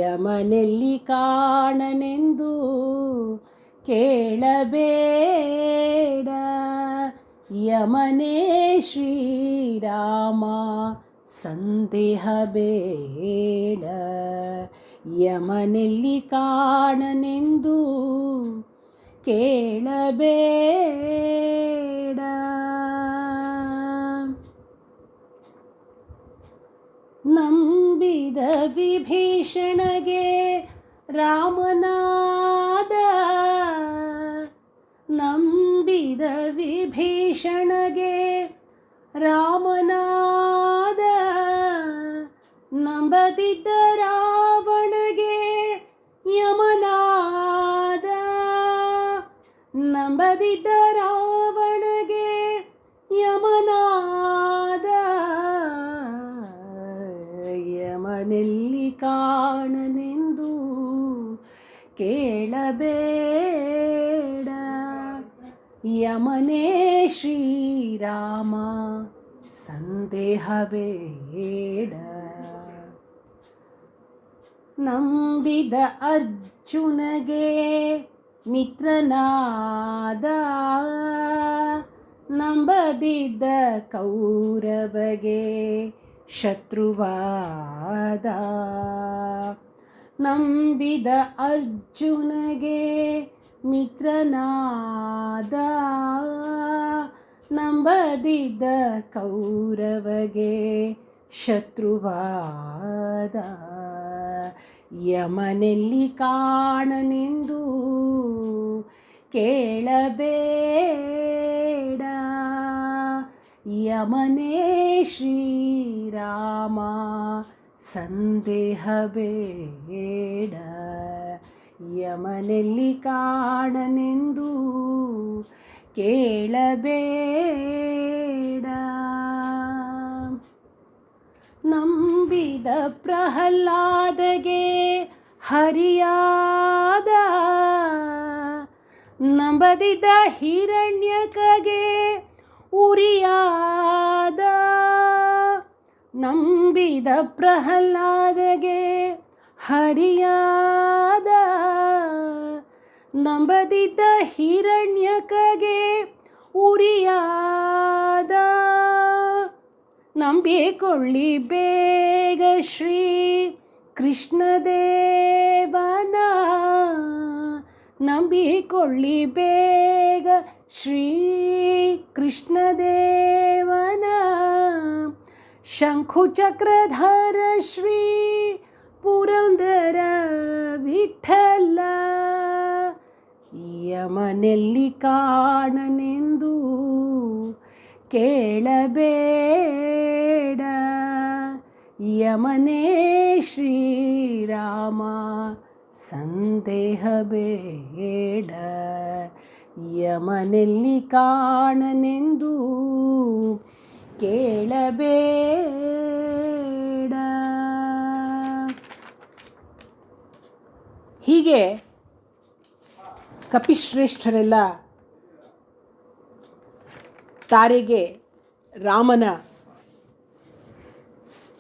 ಯಮನೆಲ್ಲಿ ಕಾಣನೆಂದು ಕೇಳಬೇಡ, ಯಮನೇ ಶ್ರೀರಾಮ ಸಂದೇಹ ಬೇಡ. ಯಮನೆಲ್ಲಿ ಕಾಣನೆಂದು ಕೇಳಬೇಡ. ನಂಬಿದ ವಿಭೀಷಣಗೆ ರಾಮನಾದ, ನಂಬಿದ ವಿಭೀಷಣಗೆ ರಾಮನಾದ, ನಂಬದಿದ್ದ ರಾವಣಗೆ ಯಮನಾದ, ನಂಬದಿದ್ದ ರಾವಣಗೆ ಯಮನಾದ. ಯಮನೆಲ್ಲಿ ಕಾಣನೆಂದು ಕೇಳಬೇಡ, ಯಮನೇ ಶ್ರೀರಾಮ ಶ್ರೀರಾಮ ಸಂದೇಹ ಬೇಡ. ನಂಬಿದ ಅರ್ಜುನಗೆ ಮಿತ್ರನಾದ, ನಂಬದಿದ್ದ ಕೌರವಗೆ ಶತ್ರುವಾದ. ನಂಬಿದ ಅರ್ಜುನಗೆ ಮಿತ್ರನಾದ, ನಂಬದಿದ್ದ ಕೌರವಗೆ ಶತ್ರುವಾದ. ಯಮನೆಲ್ಲಿ ಕಾಣನೆಂದು ಕೇಳಬೇಡ, ಯಮನೇ ಶ್ರೀರಾಮ ಸಂದೇಹ ಬೇಡ. ಯಮನೆಲ್ಲಿ ಕಾಣನೆಂದು ಕೇಳಬೇಡ. ನಂಬಿದ ಪ್ರಹ್ಲಾದಗೆ ಹರಿಯಾದ, ನಂಬದಿದ್ದ ಹಿರಣ್ಯಕಗೆ ಉರಿಯಾದ. ನಂಬಿದ ಪ್ರಹ್ಲಾದಗೆ ಹರಿಯಾದ, ನಂಬದಿದ್ದ ಹಿರಣ್ಯಕಗೆ ಉರಿಯಾದ. ನಂಬಿಕೊಳ್ಳಿ ಬೇಗ ಶ್ರೀ ಕೃಷ್ಣದೇವನ, ನಂಬಿಕೊಳ್ಳಿ ಬೇಗ ಶ್ರೀ ಕೃಷ್ಣದೇವನ. ಶಂಖುಚಕ್ರಧರ ಶ್ರೀ ಪುರಂದರ ವಿಠಲ, ಯಮನೆಲ್ಲಿ ಕಾಣನೆಂದು ಕೇಳಬೇಡ. ಯಮನೇ ಶ್ರೀರಾಮ ಸಂದೇಹ ಬೇಡ. ಯಮನೆಲ್ಲಿ ಕಾಣನೆಂದು ಕೇಳಬೇಡ. ಹೀಗೆ ಕಪಿಶ್ರೇಷ್ಠರೆಲ್ಲ ತಾರೆಗೆ ರಾಮನ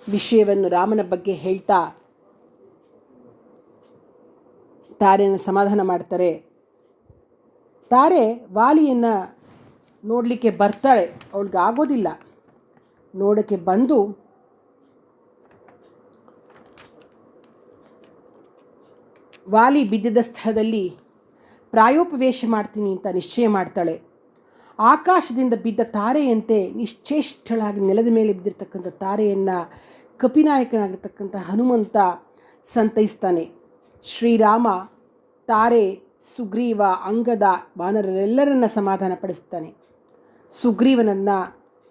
ವಿಷಯವನ್ನು, ರಾಮನ ಬಗ್ಗೆ ಹೇಳ್ತಾ ತಾರೆಯನ್ನು ಸಮಾಧಾನ ಮಾಡ್ತಾರೆ. ತಾರೆ ವಾಲಿಯನ್ನು ನೋಡಲಿಕ್ಕೆ ಬರ್ತಾಳೆ, ಅವಳಿಗೆ ಆಗೋದಿಲ್ಲ. ನೋಡೋಕ್ಕೆ ಬಂದು ವಾಲಿ ಬಿದ್ದಿದ್ದ ಸ್ಥಳದಲ್ಲಿ ಪ್ರಾಯೋಪವೇಶ ಮಾಡ್ತೀನಿ ಅಂತ ನಿಶ್ಚಯ ಮಾಡ್ತಾಳೆ. ಆಕಾಶದಿಂದ ಬಿದ್ದ ತಾರೆಯಂತೆ ನಿಶ್ಚೇಷ್ಟಳಾಗಿ ನೆಲದ ಮೇಲೆ ಬಿದ್ದಿರ್ತಕ್ಕಂಥ ತಾರೆಯನ್ನು ಕಪಿನಾಯಕನಾಗಿರ್ತಕ್ಕಂಥ ಹನುಮಂತ ಸಂತೈಸ್ತಾನೆ. ಶ್ರೀರಾಮ ತಾರೆ, ಸುಗ್ರೀವ, ಅಂಗದ ವಾನರರೆಲ್ಲರನ್ನ ಸಮಾಧಾನ ಪಡಿಸ್ತಾನೆ. ಸುಗ್ರೀವನನ್ನು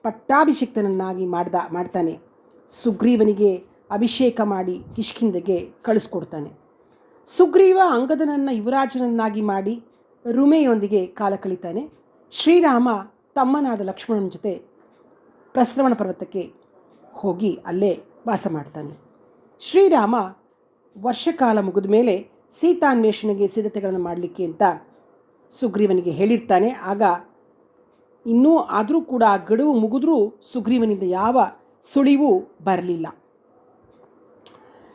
ಪಟ್ಟಾಭಿಷಿಕ್ತನನ್ನಾಗಿ ಮಾಡ್ತಾನೆ. ಸುಗ್ರೀವನಿಗೆ ಅಭಿಷೇಕ ಮಾಡಿ ಕಿಷ್ಕಿಂಧೆಗೆ ಕಳಿಸ್ಕೊಡ್ತಾನೆ. ಸುಗ್ರೀವ ಅಂಗದನನ್ನು ಯುವರಾಜನನ್ನಾಗಿ ಮಾಡಿ ರುಮೆಯೊಂದಿಗೆ ಕಾಲ ಕಳೀತಾನೆ. ಶ್ರೀರಾಮ ತಮ್ಮನಾದ ಲಕ್ಷ್ಮಣನ ಜೊತೆ ಪ್ರಸ್ರವಣ ಪರ್ವತಕ್ಕೆ ಹೋಗಿ ಅಲ್ಲೇ ವಾಸ ಮಾಡ್ತಾನೆ. ಶ್ರೀರಾಮ ವರ್ಷಕಾಲ ಮುಗಿದ ಮೇಲೆ ಸೀತಾನ್ವೇಷಣೆಗೆ ಸಿದ್ಧತೆಗಳನ್ನು ಮಾಡಲಿಕ್ಕೆ ಅಂತ ಸುಗ್ರೀವನಿಗೆ ಹೇಳಿರ್ತಾನೆ. ಆಗ ಇನ್ನೂ ಆದರೂ ಕೂಡ ಆ ಗಡುವು ಮುಗಿದ್ರೂ ಸುಗ್ರೀವನಿಂದ ಯಾವ ಸುಳಿವೂ ಬರಲಿಲ್ಲ.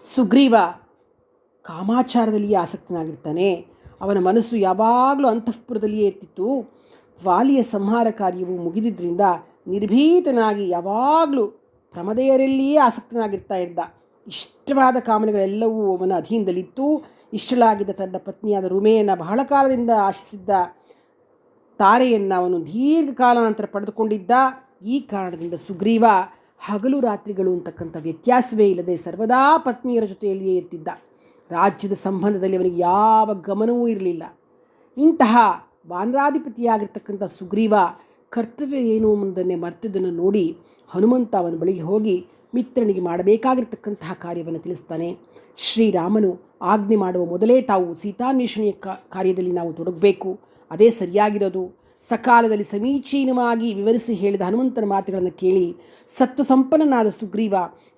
ಸುಗ್ರೀವ ಕಾಮಾಚಾರದಲ್ಲಿಯೇ ಆಸಕ್ತನಾಗಿರ್ತಾನೆ. ಅವನ ಮನಸ್ಸು ಯಾವಾಗಲೂ ಅಂತಃಪುರದಲ್ಲಿಯೇ ಇರ್ತಿತ್ತು. ವಾಲಿಯ ಸಂಹಾರ ಕಾರ್ಯವು ಮುಗಿದಿದ್ದರಿಂದ ನಿರ್ಭೀತನಾಗಿ ಯಾವಾಗಲೂ ಪ್ರಮದೆಯರಲ್ಲಿಯೇ ಆಸಕ್ತನಾಗಿರ್ತಾ ಇದ್ದ. ಇಷ್ಟವಾದ ಕಾಮನೆಗಳೆಲ್ಲವೂ ಅವನ ಅಧೀನದಲ್ಲಿತ್ತು. ಇಷ್ಟಲಾಗಿದ್ದ ತನ್ನ ಪತ್ನಿಯಾದ ರುಮೆಯನ್ನು ಬಹಳ ಕಾಲದಿಂದ ಆಶಿಸಿದ್ದ ತಾರೆಯನ್ನು ಅವನು ದೀರ್ಘಕಾಲ ನಂತರ ಪಡೆದುಕೊಂಡಿದ್ದ. ಈ ಕಾರಣದಿಂದ ಸುಗ್ರೀವ ಹಗಲು ರಾತ್ರಿಗಳು ಅಂತಕ್ಕಂಥ ವ್ಯತ್ಯಾಸವೇ ಇಲ್ಲದೆ ಸರ್ವದಾ ಪತ್ನಿಯರ ಜೊತೆಯಲ್ಲಿಯೇ ಇರ್ತಿದ್ದ. ರಾಜ್ಯದ ಸಂಬಂಧದಲ್ಲಿ ಅವನಿಗೆ ಯಾವ ಗಮನವೂ ಇರಲಿಲ್ಲ. ಇಂತಹ ವಾನರಾಧಿಪತಿಯಾಗಿರ್ತಕ್ಕಂಥ ಸುಗ್ರೀವ ಕರ್ತವ್ಯ ಏನು ಎಂಬುದನ್ನೇ ಮರೆತಿದ್ದನ್ನು ನೋಡಿ ಹನುಮಂತ ಅವನ ಬಳಿಗೆ ಹೋಗಿ ಮಿತ್ರನಿಗೆ ಮಾಡಬೇಕಾಗಿರ್ತಕ್ಕಂತಹ ಕಾರ್ಯವನ್ನು ತಿಳಿಸ್ತಾನೆ. ಶ್ರೀರಾಮನು ಆಜ್ಞೆ ಮಾಡುವ ಮೊದಲೇ ತಾವು ಸೀತಾನ್ವೇಷಣೆಯ ಕಾರ್ಯದಲ್ಲಿ ನಾವು ತೊಡಗಬೇಕು, ಅದೇ ಸರಿಯಾಗಿರೋದು. ಸಕಾಲದಲ್ಲಿ ಸಮೀಚೀನವಾಗಿ ವಿವರಿಸಿ ಹೇಳಿದ ಹನುಮಂತನ ಮಾತುಗಳನ್ನು ಕೇಳಿ ಸತ್ವಸಂಪನ್ನನಾದ ಸುಗ್ರೀವ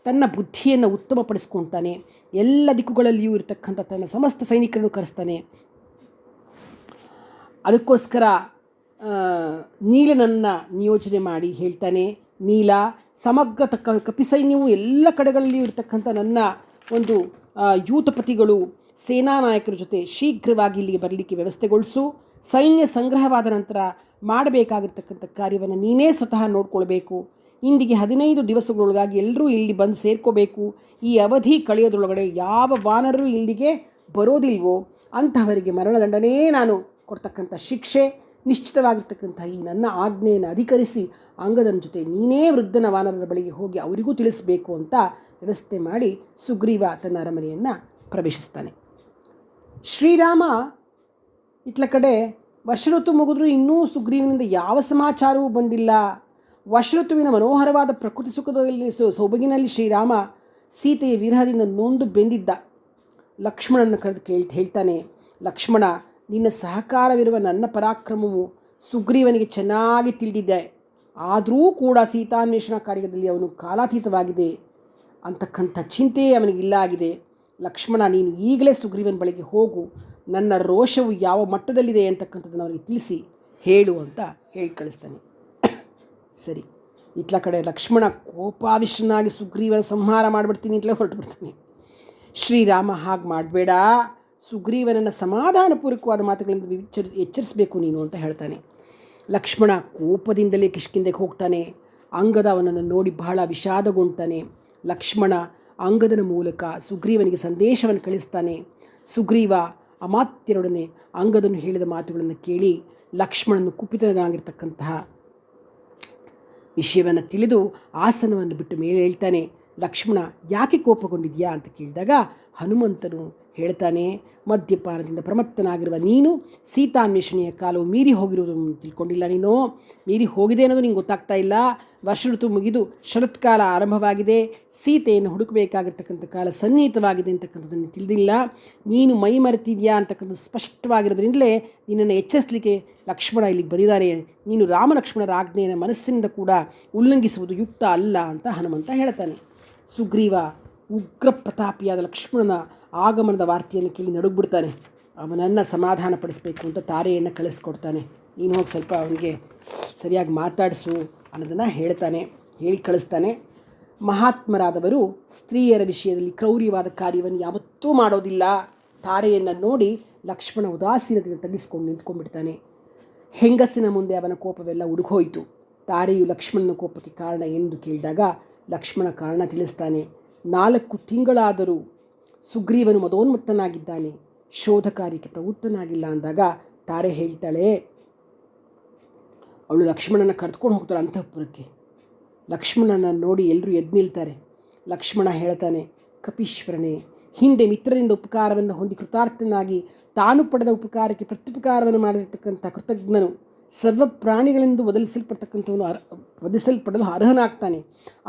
ತನ್ನ ಬುದ್ಧಿಯನ್ನು ಉತ್ತಮಪಡಿಸ್ಕೊಳ್ತಾನೆ. ಎಲ್ಲ ದಿಕ್ಕುಗಳಲ್ಲಿಯೂ ಇರತಕ್ಕಂಥ ತನ್ನ ಸಮಸ್ತ ಸೈನಿಕರನ್ನು ಕರೆಸ್ತಾನೆ. ಅದಕ್ಕೋಸ್ಕರ ನೀಲನನ್ನು ನಿಯೋಜನೆ ಮಾಡಿ ಹೇಳ್ತಾನೆ, ನೀಲ ಸಮಗ್ರ ಕಪಿಸೈನ್ಯವು ಎಲ್ಲ ಕಡೆಗಳಲ್ಲಿ ಇರತಕ್ಕಂಥ ನನ್ನ ಒಂದು ಯೂತಪತಿಗಳು ಸೇನಾ ನಾಯಕರ ಜೊತೆ ಶೀಘ್ರವಾಗಿ ಇಲ್ಲಿಗೆ ಬರಲಿಕ್ಕೆ ವ್ಯವಸ್ಥೆಗೊಳಿಸು. ಸೈನ್ಯ ಸಂಗ್ರಹವಾದ ನಂತರ ಮಾಡಬೇಕಾಗಿರ್ತಕ್ಕಂಥ ಕಾರ್ಯವನ್ನು ನೀನೇ ಸ್ವತಃ ನೋಡ್ಕೊಳ್ಬೇಕು. ಇಂದಿಗೆ 15 ದಿವಸಗಳೊಳಗಾಗಿ ಎಲ್ಲರೂ ಇಲ್ಲಿ ಬಂದು ಸೇರ್ಕೋಬೇಕು. ಈ ಅವಧಿ ಕಳೆಯೋದ್ರೊಳಗಡೆ ಯಾವ ವಾನರರು ಇಲ್ಲಿಗೆ ಬರೋದಿಲ್ವೋ ಅಂತಹವರಿಗೆ ಮರಣದಂಡನೇ ನಾನು ಕೊಡ್ತಕ್ಕಂಥ ಶಿಕ್ಷೆ. ನಿಶ್ಚಿತವಾಗಿರ್ತಕ್ಕಂಥ ಈ ನನ್ನ ಆಜ್ಞೆಯನ್ನು ಅಧಿಕರಿಸಿ ಅಂಗದನ ಜೊತೆ ನೀನೇ ವೃದ್ಧನ ವಾನರರ ಬಳಿಗೆ ಹೋಗಿ ಅವರಿಗೂ ತಿಳಿಸಬೇಕು ಅಂತ ವ್ಯವಸ್ಥೆ ಮಾಡಿ ಸುಗ್ರೀವ ತನ್ನ ಅರಮನೆಯನ್ನು ಪ್ರವೇಶಿಸ್ತಾನೆ. ಶ್ರೀರಾಮ ಇತ್ಲ ಕಡೆ ವರ್ಷಋತು ಮುಗಿದ್ರೂ ಇನ್ನೂ ಸುಗ್ರೀವನಿಂದ ಯಾವ ಸಮಾಚಾರವೂ ಬಂದಿಲ್ಲ. ವರ್ಷಋತುವಿನ ಮನೋಹರವಾದ ಪ್ರಕೃತಿ ಸುಖದಲ್ಲಿ ಸೊಬಗಿನಲ್ಲಿ ಶ್ರೀರಾಮ ಸೀತೆಯ ವಿರಹದಿಂದ ನೊಂದು ಬೆಂದಿದ್ದ. ಲಕ್ಷ್ಮಣನ ಕರೆದು ಹೇಳ್ತಾನೆ, ಲಕ್ಷ್ಮಣ, ನಿನ್ನ ಸಹಕಾರವಿರುವ ನನ್ನ ಪರಾಕ್ರಮವು ಸುಗ್ರೀವನಿಗೆ ಚೆನ್ನಾಗಿ ತಿಳಿದಿದೆ. ಆದರೂ ಕೂಡ ಸೀತಾನ್ವೇಷಣಾ ಕಾರ್ಯದಲ್ಲಿ ಅವನು ಕಾಲಾತೀತವಾಗಿದೆ ಅಂತಕ್ಕಂಥ ಚಿಂತೆಯೇ ಅವನಿಗಿಲ್ಲ ಆಗಿದೆ. ಲಕ್ಷ್ಮಣ, ನೀನು ಈಗಲೇ ಸುಗ್ರೀವನ ಬಳಿಗೆ ಹೋಗು, ನನ್ನ ರೋಷವು ಯಾವ ಮಟ್ಟದಲ್ಲಿದೆ ಅಂತಕ್ಕಂಥದ್ದನ್ನು ಅವನಿಗೆ ತಿಳಿಸಿ ಹೇಳು ಅಂತ ಹೇಳಿ ಕಳಿಸ್ತಾನೆ. ಸರಿ, ಇತ್ಲ ಕಡೆ ಲಕ್ಷ್ಮಣ ಕೋಪಾವಿಷ್ಟನಾಗಿ ಸುಗ್ರೀವನ ಸಂಹಾರ ಮಾಡಿಬಿಡ್ತೀನಿ ಅಂತಲೇ ಹೊರಟುಬಿಡ್ತಾನೆ. ಶ್ರೀರಾಮ ಹಾಗೆ ಮಾಡಬೇಡ, ಸುಗ್ರೀವನನ್ನು ಸಮಾಧಾನಪೂರ್ವಕವಾದ ಮಾತುಗಳಿಂದ ಎಚ್ಚರಿಸಬೇಕು ನೀನು ಅಂತ ಹೇಳ್ತಾನೆ. ಲಕ್ಷ್ಮಣ ಕೋಪದಿಂದಲೇ ಕಿಷ್ಕಿಂದೆಗೆ ಹೋಗ್ತಾನೆ. ಅಂಗದ ಅವನನ್ನು ನೋಡಿ ಬಹಳ ವಿಷಾದಗೊಂಡ್ತಾನೆ. ಲಕ್ಷ್ಮಣ ಅಂಗದನ ಮೂಲಕ ಸುಗ್ರೀವನಿಗೆ ಸಂದೇಶವನ್ನು ಕಳಿಸ್ತಾನೆ. ಸುಗ್ರೀವ ಅಮಾತ್ಯರೊಡನೆ ಅಂಗದನು ಹೇಳಿದ ಮಾತುಗಳನ್ನು ಕೇಳಿ ಲಕ್ಷ್ಮಣನು ಕುಪಿತನಾಗಿರ್ತಕ್ಕಂತಹ ವಿಷಯವನ್ನು ತಿಳಿದು ಆಸನವನ್ನು ಬಿಟ್ಟು ಮೇಲೆ ಹೇಳ್ತಾನೆ. ಲಕ್ಷ್ಮಣ, ಯಾಕೆ ಕೋಪಗೊಂಡಿದೆಯಾ ಅಂತ ಕೇಳಿದಾಗ ಹನುಮಂತನು ಹೇಳ್ತಾನೆ, ಮದ್ಯಪಾನದಿಂದ ಪ್ರಮತ್ತನಾಗಿರುವ ನೀನು ಸೀತಾನ್ವೇಷಣೆಯ ಕಾಲವು ಮೀರಿ ಹೋಗಿರುವುದನ್ನು ತಿಳ್ಕೊಂಡಿಲ್ಲ. ನೀನು ಮೀರಿ ಹೋಗಿದೆ ಅನ್ನೋದು ನಿಂಗೆ ಗೊತ್ತಾಗ್ತಾ ಇಲ್ಲ. ವರ್ಷ ಋತು ಮುಗಿದು ಶರತ್ಕಾಲ ಆರಂಭವಾಗಿದೆ. ಸೀತೆಯನ್ನು ಹುಡುಕಬೇಕಾಗಿರ್ತಕ್ಕಂಥ ಕಾಲ ಸನ್ನಿಹಿತವಾಗಿದೆ ಅಂತಕ್ಕಂಥದ್ದನ್ನು ತಿಳಿದಿಲ್ಲ. ನೀನು ಮೈ ಮರೆತಿದೆಯಾ ಅಂತಕ್ಕಂಥದ್ದು ಸ್ಪಷ್ಟವಾಗಿರೋದ್ರಿಂದಲೇ ನಿನ್ನನ್ನು ಎಚ್ಚರಿಸಲಿಕ್ಕೆ ಲಕ್ಷ್ಮಣ ಇಲ್ಲಿಗೆ ಬಂದಿದ್ದಾನೆ. ನೀನು ರಾಮಲಕ್ಷ್ಮಣರ ಆಜ್ಞೆಯನ್ನು ಮನಸ್ಸಿನಿಂದ ಕೂಡ ಉಲ್ಲಂಘಿಸುವುದು ಯುಕ್ತ ಅಲ್ಲ ಅಂತ ಹನುಮಂತ ಹೇಳ್ತಾನೆ. ಸುಗ್ರೀವ ಉಗ್ರ ಪ್ರತಾಪಿಯಾದ ಲಕ್ಷ್ಮಣನ ಆಗಮನದ ವಾರ್ತೆಯನ್ನು ಕೇಳಿ ನಡುಗ್ಬಿಡ್ತಾನೆ. ಅವನನ್ನು ಸಮಾಧಾನ ಪಡಿಸಬೇಕು ಅಂತ ತಾರೆಯನ್ನು ಕಳಿಸ್ಕೊಡ್ತಾನೆ. ನೀನು ಹೋಗಿ ಸ್ವಲ್ಪ ಅವನಿಗೆ ಸರಿಯಾಗಿ ಮಾತಾಡಿಸು ಅನ್ನೋದನ್ನು ಹೇಳಿ ಕಳಿಸ್ತಾನೆ. ಮಹಾತ್ಮರಾದವರು ಸ್ತ್ರೀಯರ ವಿಷಯದಲ್ಲಿ ಕ್ರೌರ್ಯವಾದ ಕಾರ್ಯವನ್ನು ಯಾವತ್ತೂ ಮಾಡೋದಿಲ್ಲ. ತಾರೆಯನ್ನು ನೋಡಿ ಲಕ್ಷ್ಮಣ ಉದಾಸೀನತೆಯನ್ನು ತಗ್ಗಿಸ್ಕೊಂಡು ನಿಂತ್ಕೊಂಡ್ಬಿಡ್ತಾನೆ. ಹೆಂಗಸಿನ ಮುಂದೆ ಅವನ ಕೋಪವೆಲ್ಲ ಉಡುಗೋಯಿತು. ತಾರೆಯು ಲಕ್ಷ್ಮಣನ ಕೋಪಕ್ಕೆ ಕಾರಣ ಎಂದು ಕೇಳಿದಾಗ ಲಕ್ಷ್ಮಣ ಕಾರಣ ತಿಳಿಸ್ತಾನೆ. 4 ತಿಂಗಳಾದರೂ ಸುಗ್ರೀವನು ಮದೋನ್ಮತ್ತನಾಗಿದ್ದಾನೆ, ಶೋಧ ಕಾರ್ಯಕ್ಕೆ ಪ್ರವೃತ್ತನಾಗಿಲ್ಲ ಅಂದಾಗ ತಾರೆ ಹೇಳ್ತಾಳೆ, ಅವಳು ಲಕ್ಷ್ಮಣನ ಕರೆದುಕೊಂಡು ಹೋಗ್ತಾಳೆ ಅಂತಃಪುರಕ್ಕೆ. ಲಕ್ಷ್ಮಣನ ನೋಡಿ ಎಲ್ಲರೂ ಎದ್ದು ನಿಲ್ತಾರೆ. ಲಕ್ಷ್ಮಣ ಹೇಳ್ತಾನೆ, ಕಪೀಶ್ವರನೇ, ಹಿಂದೆ ಮಿತ್ರರಿಂದ ಉಪಕಾರವನ್ನು ಹೊಂದಿ ಕೃತಾರ್ಥನಾಗಿ ತಾನು ಪಡೆದ ಉಪಕಾರಕ್ಕೆ ಪ್ರತ್ಯುಪಕಾರವನ್ನು ಮಾಡಿರ್ತಕ್ಕಂಥ ಕೃತಜ್ಞನು ಸರ್ವ ಪ್ರಾಣಿಗಳಿಂದ ಒದಿಸಲ್ಪಡಲು ಅರ್ಹನಾಗ್ತಾನೆ.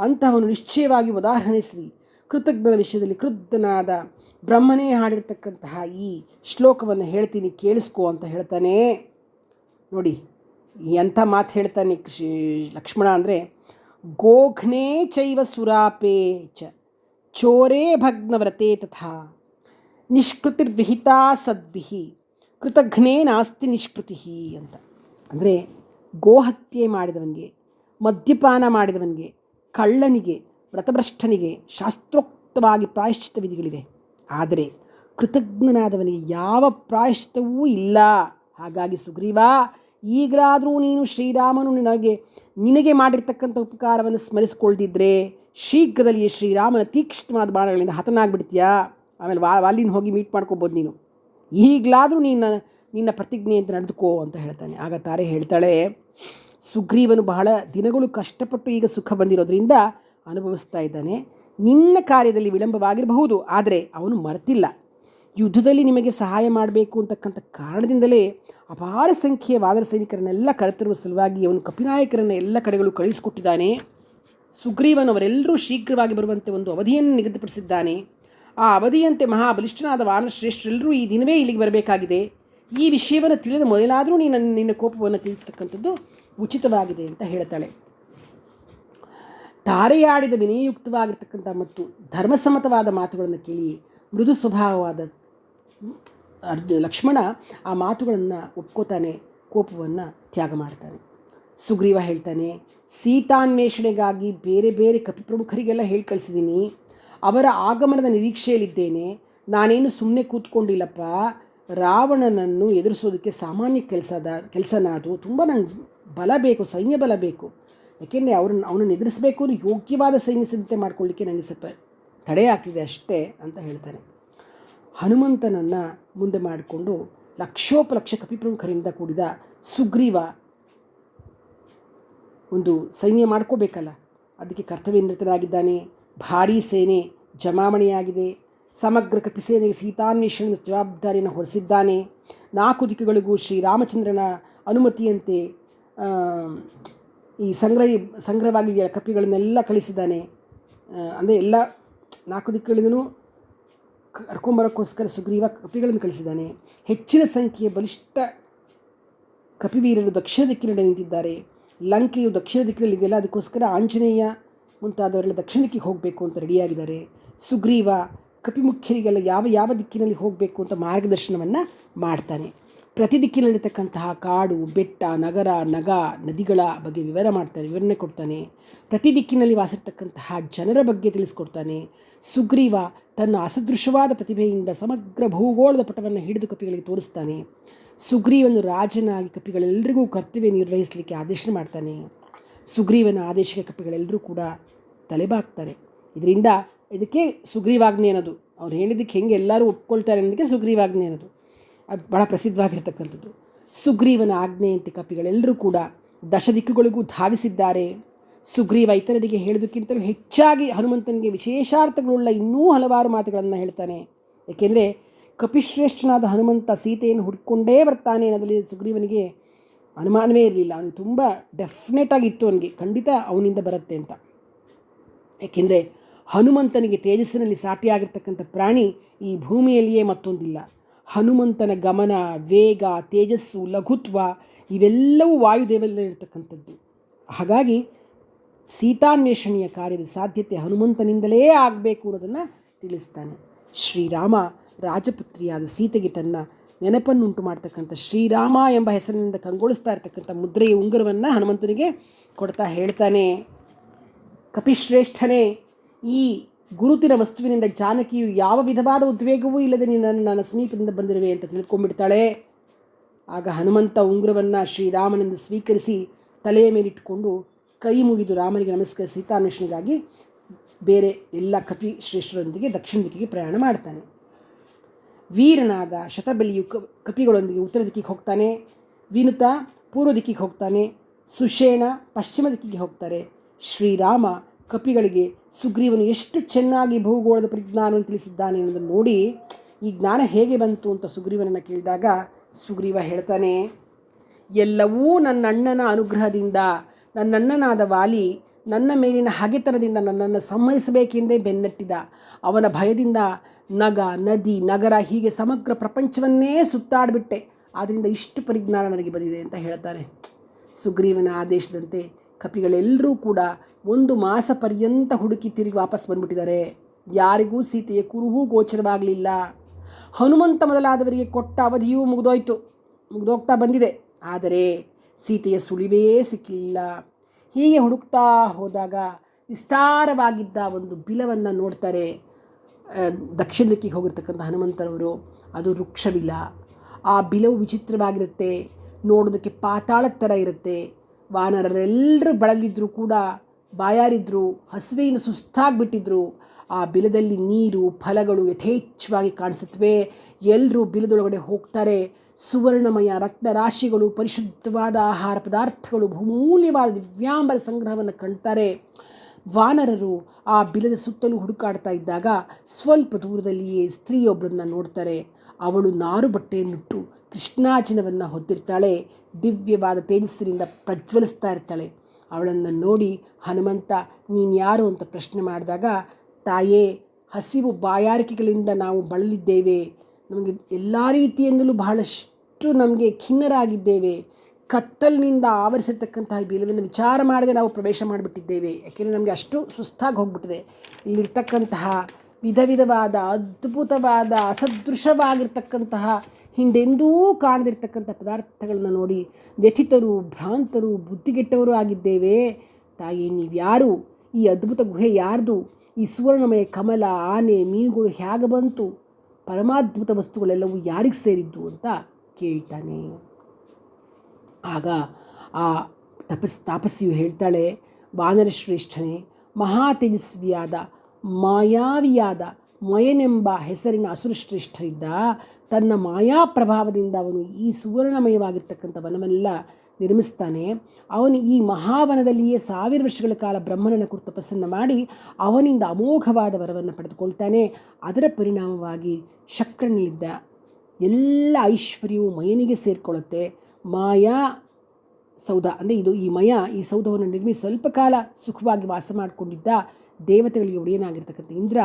ಅಂತಹವನು ನಿಶ್ಚಯವಾಗಿ ಉದಾಹರಣೆಸಿ ಕೃತಜ್ಞನ ವಿಷಯದಲ್ಲಿ ಕ್ರುದ್ಧನಾದ ಬ್ರಹ್ಮನೇ ಹಾಡಿರ್ತಕ್ಕಂತಹ ಈ ಶ್ಲೋಕವನ್ನು ಹೇಳ್ತೀನಿ, ಕೇಳಿಸ್ಕೋ ಅಂತ ಹೇಳ್ತಾನೆ. ನೋಡಿ ಎಂಥ ಮಾತು ಹೇಳ್ತಾನೆ ಲಕ್ಷ್ಮಣ ಅಂದರೆ, ಗೋಘ್ನೇ ಚೈವ ಸುರಾಪೇ ಚ ಚೋರೇ ಭಗ್ನವ್ರತೆ ತಥಾ ನಿಷ್ಕೃತಿರ್ವಿಹಿತಾ ಸದ್ಭಿಹಿ ಕೃತಘ್ನೇ ನಾಸ್ತಿ ನಿಷ್ಕೃತಿ ಅಂತ. ಅಂದರೆ ಗೋಹತ್ಯೆ ಮಾಡಿದವನಿಗೆ, ಮದ್ಯಪಾನ ಮಾಡಿದವನಿಗೆ, ಕಳ್ಳನಿಗೆ, ವ್ರತಭ್ರಷ್ಟನಿಗೆ ಶಾಸ್ತ್ರೋಕ್ತವಾಗಿ ಪ್ರಾಯಶ್ಚಿತ್ತ ವಿಧಿಗಳಿದೆ. ಆದರೆ ಕೃತಜ್ಞನಾದವನಿಗೆ ಯಾವ ಪ್ರಾಯಶ್ಚಿತ್ತವೂ ಇಲ್ಲ. ಹಾಗಾಗಿ ಸುಗ್ರೀವ, ಈಗಲಾದರೂ ನೀನು ಶ್ರೀರಾಮನು ನಿನಗೆ ಮಾಡಿರ್ತಕ್ಕಂಥ ಉಪಕಾರವನ್ನು ಸ್ಮರಿಸಿಕೊಳ್ದಿದ್ರೆ ಶೀಘ್ರದಲ್ಲಿಯೇ ಶ್ರೀರಾಮನ ತೀಕ್ಷ್ಣವಾದ ಬಾಣಗಳಿಂದ ಹತನಾಗ್ಬಿಡ್ತೀಯಾ. ಆಮೇಲೆ ವಾಲಿನ ಹೋಗಿ ಮೀಟ್ ಮಾಡ್ಕೊಬೋದು. ನೀನು ಈಗಲಾದರೂ ನಿನ್ನ ಪ್ರತಿಜ್ಞೆ ಅಂತ ನಡೆದುಕೋ ಅಂತ ಹೇಳ್ತಾನೆ. ಆಗ ತಾರೆ ಹೇಳ್ತಾಳೆ, ಸುಗ್ರೀವನು ಬಹಳ ದಿನಗಳು ಕಷ್ಟಪಟ್ಟು ಈಗ ಸುಖ ಬಂದಿರೋದ್ರಿಂದ ಅನುಭವಿಸ್ತಾ ಇದ್ದಾನೆ. ನಿನ್ನ ಕಾರ್ಯದಲ್ಲಿ ವಿಳಂಬವಾಗಿರಬಹುದು, ಆದರೆ ಅವನು ಮರೆತಿಲ್ಲ. ಯುದ್ಧದಲ್ಲಿ ನಿಮಗೆ ಸಹಾಯ ಮಾಡಬೇಕು ಅಂತಕ್ಕಂಥ ಕಾರಣದಿಂದಲೇ ಅಪಾರ ಸಂಖ್ಯೆಯ ವಾನರ ಸೈನಿಕರನ್ನೆಲ್ಲ ಕರೆತರುವ ಸಲುವಾಗಿ ಅವನು ಕಪಿನಾಯಕರನ್ನು ಎಲ್ಲ ಕಡೆಗಳು ಕಳುಹಿಸಿಕೊಟ್ಟಿದ್ದಾನೆ. ಸುಗ್ರೀವನವರೆಲ್ಲರೂ ಶೀಘ್ರವಾಗಿ ಬರುವಂತೆ ಒಂದು ಅವಧಿಯನ್ನು ನಿಗದಿಪಡಿಸಿದ್ದಾನೆ. ಆ ಅವಧಿಯಂತೆ ಮಹಾಬಲಿಷ್ಠನಾದ ವಾನರ ಶ್ರೇಷ್ಠರೆಲ್ಲರೂ ಈ ದಿನವೇ ಇಲ್ಲಿಗೆ ಬರಬೇಕಾಗಿದೆ. ಈ ವಿಷಯವನ್ನು ತಿಳಿದ ಮೊದಲಾದರೂ ನಿನ್ನ ಕೋಪವನ್ನು ತಿಳಿಸ್ತಕ್ಕಂಥದ್ದು ಉಚಿತವಾಗಿದೆ ಅಂತ ಹೇಳ್ತಾಳೆ. ತಾರೆಯಾಡಿದ ವಿನಯಯುಕ್ತವಾಗಿರ್ತಕ್ಕಂಥ ಮತ್ತು ಧರ್ಮಸಮ್ಮತವಾದ ಮಾತುಗಳನ್ನು ಕೇಳಿ ಮೃದು ಸ್ವಭಾವವಾದ ಲಕ್ಷ್ಮಣ ಆ ಮಾತುಗಳನ್ನು ಒಪ್ಕೋತಾನೆ. ಕೋಪವನ್ನು ತ್ಯಾಗ ಮಾಡ್ತಾನೆ. ಸುಗ್ರೀವ ಹೇಳ್ತಾನೆ, ಸೀತಾನ್ವೇಷಣೆಗಾಗಿ ಬೇರೆ ಬೇರೆ ಕಪಿಪ್ರಮುಖರಿಗೆಲ್ಲ ಹೇಳಿ ಕಳಿಸಿದ್ದೀನಿ, ಅವರ ಆಗಮನದ ನಿರೀಕ್ಷೆಯಲ್ಲಿದ್ದೇನೆ. ನಾನೇನು ಸುಮ್ಮನೆ ಕೂತ್ಕೊಂಡಿಲ್ಲಪ್ಪ. ರಾವಣನನ್ನು ಎದುರಿಸೋದಕ್ಕೆ ಸಾಮಾನ್ಯ ಕೆಲಸನ ಅದು. ತುಂಬ ನಂಗೆ ಬಲ ಬೇಕು, ಸೈನ್ಯ ಬಲ ಬೇಕು. ಯಾಕೆಂದರೆ ಅವನನ್ನು ಎದುರಿಸಬೇಕು ಅಂದರೆ ಯೋಗ್ಯವಾದ ಸೈನ್ಯ ಸಿದ್ಧತೆ ಮಾಡ್ಕೊಳ್ಳಿಕ್ಕೆ ನನಗೆ ಸ್ವಲ್ಪ ತಡೆ ಆಗ್ತಿದೆ ಅಷ್ಟೇ ಅಂತ ಹೇಳ್ತಾನೆ. ಹನುಮಂತನನ್ನು ಮುಂದೆ ಮಾಡಿಕೊಂಡು ಲಕ್ಷೋಪಲಕ್ಷ ಕಪಿಪ್ರಮುಖರಿಂದ ಕೂಡಿದ ಸುಗ್ರೀವ ಒಂದು ಸೈನ್ಯ ಮಾಡ್ಕೋಬೇಕಲ್ಲ, ಅದಕ್ಕೆ ಕರ್ತವ್ಯ ನಿರತನಾಗಿದ್ದಾನೆ. ಭಾರೀ ಸೇನೆ ಜಮಾವಣೆಯಾಗಿದೆ. ಸಮಗ್ರ ಕಪಿಸೇನೆಗೆ ಸೀತಾನ್ವೇಷಣೆಯ ಜವಾಬ್ದಾರಿಯನ್ನು ಹೊರಿಸಿದ್ದಾನೆ. 4 ದಿಕ್ಕುಗಳಿಗೂ ಶ್ರೀರಾಮಚಂದ್ರನ ಅನುಮತಿಯಂತೆ ಈ ಸಂಗ್ರಹವಾಗಿದೆಯಲ್ಲ ಕಪಿಗಳನ್ನೆಲ್ಲ ಕಳಿಸಿದ್ದಾನೆ. ಅಂದರೆ ಎಲ್ಲ 4 ದಿಕ್ಕುಗಳಿಗೂ ಕರ್ಕೊಂಬರೋಕ್ಕೋಸ್ಕರ ಸುಗ್ರೀವ ಕಪಿಗಳನ್ನು ಕಳಿಸಿದ್ದಾನೆ. ಹೆಚ್ಚಿನ ಸಂಖ್ಯೆಯ ಬಲಿಷ್ಠ ಕಪಿವೀರರು ದಕ್ಷಿಣ ದಿಕ್ಕಿನಲ್ಲಿ ನಿಂತಿದ್ದಾರೆ. ಲಂಕೆಯು ದಕ್ಷಿಣ ದಿಕ್ಕಿನಲ್ಲಿದೆಯಲ್ಲ, ಅದಕ್ಕೋಸ್ಕರ ಆಂಜನೇಯ ಮುಂತಾದವರೆಲ್ಲ ದಕ್ಷಿಣ ದಿಕ್ಕಿಗೆ ಹೋಗಬೇಕು ಅಂತ ರೆಡಿಯಾಗಿದ್ದಾರೆ. ಸುಗ್ರೀವ ಕಪಿಮುಖ್ಯರಿಗೆಲ್ಲ ಯಾವ ದಿಕ್ಕಿನಲ್ಲಿ ಹೋಗಬೇಕು ಅಂತ ಮಾರ್ಗದರ್ಶನವನ್ನು ಮಾಡ್ತಾನೆ. ಪ್ರತಿ ದಿಕ್ಕಿನಲ್ಲಿರ್ತಕ್ಕಂತಹ ಕಾಡು, ಬೆಟ್ಟ, ನಗರ, ನದಿಗಳ ಬಗ್ಗೆ ವಿವರಣೆ ಕೊಡ್ತಾನೆ. ಪ್ರತಿ ದಿಕ್ಕಿನಲ್ಲಿ ವಾಸಿರ್ತಕ್ಕಂತಹ ಜನರ ಬಗ್ಗೆ ತಿಳಿಸ್ಕೊಡ್ತಾನೆ. ಸುಗ್ರೀವ ತನ್ನ ಅಸದೃಶವಾದ ಪ್ರತಿಭೆಯಿಂದ ಸಮಗ್ರ ಭೂಗೋಳದ ಪಟವನ್ನು ಹಿಡಿದು ಕಪಿಗಳಿಗೆ ತೋರಿಸ್ತಾನೆ. ಸುಗ್ರೀವನು ರಾಜನಾಗಿ ಕಪಿಗಳೆಲ್ಲರಿಗೂ ಕರ್ತವ್ಯ ನಿರ್ವಹಿಸಲಿಕ್ಕೆ ಆದೇಶ ಮಾಡ್ತಾನೆ. ಸುಗ್ರೀವನ ಆದೇಶಕ್ಕೆ ಕಪಿಗಳೆಲ್ಲರೂ ಕೂಡ ತಲೆಬಾಗ್ತಾರೆ. ಇದಕ್ಕೆ ಸುಗ್ರೀವಾಜ್ಞೆ ಅನ್ನೋದು, ಅವ್ರು ಹೇಳಿದ್ದಕ್ಕೆ ಹೆಂಗೆ ಎಲ್ಲರೂ ಒಪ್ಕೊಳ್ತಾರೆ ಅನ್ನೋದಕ್ಕೆ ಸುಗ್ರೀವಾಜ್ಞೆ ಅನ್ನೋದು ಅದು ಭಾಳ ಪ್ರಸಿದ್ಧವಾಗಿರ್ತಕ್ಕಂಥದ್ದು. ಸುಗ್ರೀವನ ಆಜ್ಞೆಯಂತೆ ಕಪಿಗಳೆಲ್ಲರೂ ಕೂಡ ದಿಕ್ಕುಗಳಿಗೂ ಧಾವಿಸಿದ್ದಾರೆ. ಸುಗ್ರೀವ ಇತರರಿಗೆ ಹೇಳೋದಕ್ಕಿಂತಲೂ ಹೆಚ್ಚಾಗಿ ಹನುಮಂತನಿಗೆ ವಿಶೇಷಾರ್ಥಗಳುಳ್ಳ ಇನ್ನೂ ಹಲವಾರು ಮಾತುಗಳನ್ನು ಹೇಳ್ತಾನೆ. ಏಕೆಂದರೆ ಕಪಿಶ್ರೇಷ್ಠನಾದ ಹನುಮಂತ ಸೀತೆಯನ್ನು ಹುಡ್ಕೊಂಡೇ ಬರ್ತಾನೆ ಅನ್ನೋದ್ರಲ್ಲಿ ಸುಗ್ರೀವನಿಗೆ ಅನುಮಾನವೇ ಇರಲಿಲ್ಲ. ಅವನಿಗೆ ತುಂಬ ಡೆಫಿನೆಟಾಗಿತ್ತು, ಅವನಿಗೆ ಖಂಡಿತ ಅವನಿಂದ ಬರುತ್ತೆ ಅಂತ. ಏಕೆಂದರೆ ಹನುಮಂತನಿಗೆ ತೇಜಸ್ಸಿನಲ್ಲಿ ಸಾಟಿಯಾಗಿರ್ತಕ್ಕಂಥ ಪ್ರಾಣಿ ಈ ಭೂಮಿಯಲ್ಲಿಯೇ ಮತ್ತೊಂದಿಲ್ಲ. ಹನುಮಂತನ ಗಮನ, ವೇಗ, ತೇಜಸ್ಸು, ಲಘುತ್ವ ಇವೆಲ್ಲವೂ ವಾಯುದೇವದಲ್ಲಿರ್ತಕ್ಕಂಥದ್ದು. ಹಾಗಾಗಿ ಸೀತಾನ್ವೇಷಣೆಯ ಕಾರ್ಯದ ಸಾಧ್ಯತೆ ಹನುಮಂತನಿಂದಲೇ ಆಗಬೇಕು ಅನ್ನೋದನ್ನು ತಿಳಿಸ್ತಾನೆ. ಶ್ರೀರಾಮ ರಾಜಪುತ್ರಿಯಾದ ಸೀತೆಗೆ ತನ್ನ ನೆನಪನ್ನುಂಟು ಮಾಡ್ತಕ್ಕಂಥ ಶ್ರೀರಾಮ ಎಂಬ ಹೆಸರಿನಿಂದ ಕಂಗೊಳಿಸ್ತಾ ಇರ್ತಕ್ಕಂಥ ಮುದ್ರೆಯ ಉಂಗುರವನ್ನು ಹನುಮಂತನಿಗೆ ಕೊಡ್ತಾ ಹೇಳ್ತಾನೆ, ಕಪಿಶ್ರೇಷ್ಠನೇ, ಈ ಗುರುತಿನ ವಸ್ತುವಿನಿಂದ ಜಾನಕಿಯು ಯಾವ ವಿಧವಾದ ಉದ್ವೇಗವೂ ಇಲ್ಲದೆ ನನ್ನ ಸಮೀಪದಿಂದ ಬಂದಿರುವೆ ಅಂತ ತಿಳ್ಕೊಂಡ್ಬಿಡ್ತಾಳೆ. ಆಗ ಹನುಮಂತ ಉಂಗುರವನ್ನು ಶ್ರೀರಾಮನಿಂದ ಸ್ವೀಕರಿಸಿ ತಲೆಯ ಮೇಲಿಟ್ಟುಕೊಂಡು ಕೈ ಮುಗಿದು ರಾಮನಿಗೆ ನಮಸ್ಕರಿಸಿ ಸೀತಾನ್ವೇಷಣೆಗಾಗಿ ಬೇರೆ ಎಲ್ಲ ಕಪಿ ಶ್ರೇಷ್ಠರೊಂದಿಗೆ ದಕ್ಷಿಣ ದಿಕ್ಕಿಗೆ ಪ್ರಯಾಣ ಮಾಡ್ತಾನೆ. ವೀರನಾದ ಶತಬಲಿಯು ಕಪಿಗಳೊಂದಿಗೆ ಉತ್ತರ ದಿಕ್ಕಿಗೆ ಹೋಗ್ತಾನೆ. ವಿನುತ ಪೂರ್ವ ದಿಕ್ಕಿಗೆ ಹೋಗ್ತಾನೆ. ಸುಷೇಣ ಪಶ್ಚಿಮ ದಿಕ್ಕಿಗೆ ಹೋಗ್ತಾರೆ. ಶ್ರೀರಾಮ ಕಪಿಗಳಿಗೆ ಸುಗ್ರೀವನು ಎಷ್ಟು ಚೆನ್ನಾಗಿ ಭೂಗೋಳದ ಪರಿಜ್ಞಾನವನ್ನು ತಿಳಿಸಿದ್ದಾನೆ ಅನ್ನೋದನ್ನು ನೋಡಿ ಈ ಜ್ಞಾನ ಹೇಗೆ ಬಂತು ಅಂತ ಸುಗ್ರೀವನನ್ನು ಕೇಳಿದಾಗ ಸುಗ್ರೀವ ಹೇಳ್ತಾನೆ, ಎಲ್ಲವೂ ನನ್ನಣ್ಣನ ಅನುಗ್ರಹದಿಂದ, ನನ್ನಣ್ಣನಾದ ವಾಲಿ ನನ್ನ ಮೇಲಿನ ಹಗೆತನದಿಂದ ನನ್ನನ್ನು ಸಂಹರಿಸಬೇಕೆಂದೇ ಬೆನ್ನಟ್ಟಿದ. ಅವನ ಭಯದಿಂದ ನದಿ, ನಗರ ಹೀಗೆ ಸಮಗ್ರ ಪ್ರಪಂಚವನ್ನೇ ಸುತ್ತಾಡಿಬಿಟ್ಟೆ. ಆದ್ದರಿಂದ ಇಷ್ಟು ಪರಿಜ್ಞಾನ ನನಗೆ ಬಂದಿದೆ ಅಂತ ಹೇಳ್ತಾನೆ. ಸುಗ್ರೀವನ ಆದೇಶದಂತೆ ಕಪಿಗಳೆಲ್ಲರೂ ಕೂಡ 1 ಮಾಸ ಪರ್ಯಂತ ಹುಡುಕಿ ತಿರುಗಿ ವಾಪಸ್ ಬಂದುಬಿಟ್ಟಿದ್ದಾರೆ. ಯಾರಿಗೂ ಸೀತೆಯ ಕುರುಹೂ ಗೋಚರವಾಗಲಿಲ್ಲ. ಹನುಮಂತ ಮೊದಲಾದವರಿಗೆ ಕೊಟ್ಟ ಅವಧಿಯೂ ಮುಗಿದೋಗ್ತಾ ಬಂದಿದೆ. ಆದರೆ ಸೀತೆಯ ಸುಳಿವೇ ಸಿಕ್ಕಲಿಲ್ಲ. ಹೀಗೆ ಹುಡುಕ್ತಾ ಹೋದಾಗ ವಿಸ್ತಾರವಾಗಿದ್ದ ಒಂದು ಬಿಲವನ್ನು ನೋಡ್ತಾರೆ. ದಕ್ಷಿಣ ದಿಕ್ಕಿಗೆ ಹೋಗಿರ್ತಕ್ಕಂಥ ಹನುಮಂತರವರು. ಅದು ವೃಕ್ಷಬಿಲ. ಆ ಬಿಲವು ವಿಚಿತ್ರವಾಗಿರುತ್ತೆ, ನೋಡೋದಕ್ಕೆ ಪಾತಾಳದ ಥರ ಇರುತ್ತೆ. ವಾನರರೆಲ್ಲರೂ ಬಳಲಿದ್ರು ಕೂಡ, ಬಾಯಾರಿದ್ರು, ಹಸಿವೆಯಿಂದ ಸುಸ್ತಾಗಿಬಿಟ್ಟಿದ್ರು. ಆ ಬಿಲದಲ್ಲಿ ನೀರು, ಫಲಗಳು ಯಥೇಚ್ಛವಾಗಿ ಕಾಣಿಸುತ್ತವೆ. ಎಲ್ಲರೂ ಬಿಲದೊಳಗಡೆ ಹೋಗ್ತಾರೆ. ಸುವರ್ಣಮಯ ರತ್ನರಾಶಿಗಳು, ಪರಿಶುದ್ಧವಾದ ಆಹಾರ ಪದಾರ್ಥಗಳು, ಬಹುಮೂಲ್ಯವಾದ ದಿವ್ಯಾಂಬರ ಸಂಗ್ರಹವನ್ನು ಕಾಣ್ತಾರೆ. ವಾನರರು ಆ ಬಿಲದ ಸುತ್ತಲೂ ಹುಡುಕಾಡ್ತಾ ಇದ್ದಾಗ ಸ್ವಲ್ಪ ದೂರದಲ್ಲಿಯೇ ಸ್ತ್ರೀಯೊಬ್ಬಳನ್ನು ನೋಡ್ತಾರೆ. ಅವಳು ನಾರು ಬಟ್ಟೆಯನ್ನುಟ್ಟು ಕೃಷ್ಣಾಜಿನವನ್ನು ಹೊತ್ತಿರ್ತಾಳೆ. ದಿವ್ಯವಾದ ತೇಜಸ್ಸಿನಿಂದ ಪ್ರಜ್ವಲಿಸ್ತಾ ಇರ್ತಾಳೆ. ಅವಳನ್ನು ನೋಡಿ ಹನುಮಂತ ನೀನು ಯಾರು ಅಂತ ಪ್ರಶ್ನೆ ಮಾಡಿದಾಗ, ತಾಯೇ, ಹಸಿವು ಬಾಯಾರಿಕೆಗಳಿಂದ ನಾವು ಬಳಲಿದ್ದೇವೆ. ನಮಗೆ ಎಲ್ಲ ರೀತಿಯಿಂದಲೂ ಬಹಳಷ್ಟು ನಮಗೆ ಖಿನ್ನರಾಗಿದ್ದೇವೆ. ಕತ್ತಲಿನಿಂದ ಆವರಿಸಿರ್ತಕ್ಕಂತಹ ಬಿಲವನ್ನು ವಿಚಾರ ಮಾಡದೆ ನಾವು ಪ್ರವೇಶ ಮಾಡಿಬಿಟ್ಟಿದ್ದೇವೆ. ಯಾಕೆಂದರೆ ನಮಗೆ ಅಷ್ಟು ಸುಸ್ತಾಗಿ ಹೋಗ್ಬಿಟ್ಟಿದೆ. ಇಲ್ಲಿರ್ತಕ್ಕಂತಹ ವಿಧ ವಿಧವಾದ ಅದ್ಭುತವಾದ ಅಸದೃಶವಾಗಿರ್ತಕ್ಕಂತಹ ಹಿಂದೆಂದೂ ಕಾಣದಿರ್ತಕ್ಕಂಥ ಪದಾರ್ಥಗಳನ್ನು ನೋಡಿ ವ್ಯಥಿತರು, ಭ್ರಾಂತರು, ಬುದ್ಧಿಗೆಟ್ಟವರು ಆಗಿದ್ದೇವೆ. ತಾಯಿ, ನೀವ್ಯಾರು? ಈ ಅದ್ಭುತ ಗುಹೆ ಯಾರ್ದು? ಈ ಸುವರ್ಣಮಯ ಕಮಲ, ಆನೆ, ಮೀನುಗಳು ಹೇಗೆ ಬಂತು? ಪರಮಾದ್ಭುತ ವಸ್ತುಗಳೆಲ್ಲವೂ ಯಾರಿಗೆ ಸೇರಿದ್ದು ಅಂತ ಕೇಳ್ತಾನೆ. ಆಗ ಆ ತಾಪಸ್ಸಿಯು ಹೇಳ್ತಾಳೆ, ವಾನರ ಶ್ರೇಷ್ಠನೇ, ಮಹಾ ತೇಜಸ್ವಿಯಾದ ಮಾಯಾವಿಯಾದ ಮಯನೆಂಬ ಹೆಸರಿನ ಅಸುರಶ್ರೇಷ್ಠರಿದ್ದ. ತನ್ನ ಮಾಯಾ ಪ್ರಭಾವದಿಂದ ಅವನು ಈ ಸುವರ್ಣಮಯವಾಗಿರ್ತಕ್ಕಂಥ ವನವೆಲ್ಲ ನಿರ್ಮಿಸ್ತಾನೆ. ಅವನು ಈ ಮಹಾವನದಲ್ಲಿಯೇ 1000 ವರ್ಷಗಳ ಕಾಲ ಬ್ರಹ್ಮನನ್ನು ಕುರಿತು ತಪಸ್ಸನ್ನು ಮಾಡಿ ಅವನಿಂದ ಅಮೋಘವಾದ ವರವನ್ನು ಪಡೆದುಕೊಳ್ತಾನೆ. ಅದರ ಪರಿಣಾಮವಾಗಿ ಶಕ್ರನಲ್ಲಿದ್ದ ಎಲ್ಲ ಐಶ್ವರ್ಯವು ಮಯನಿಗೆ ಸೇರಿಕೊಳ್ಳುತ್ತೆ. ಮಾಯಾ ಸೌಧ ಅಂದರೆ ಈ ಸೌಧವನ್ನು ನಿರ್ಮಿಸಿ ಸ್ವಲ್ಪ ಕಾಲ ಸುಖವಾಗಿ ವಾಸ ಮಾಡಿಕೊಂಡಿದ್ದ ದೇವತೆಗಳಿಗೆ ಒಡೆಯನಾಗಿರ್ತಕ್ಕಂಥ ಇಂದ್ರ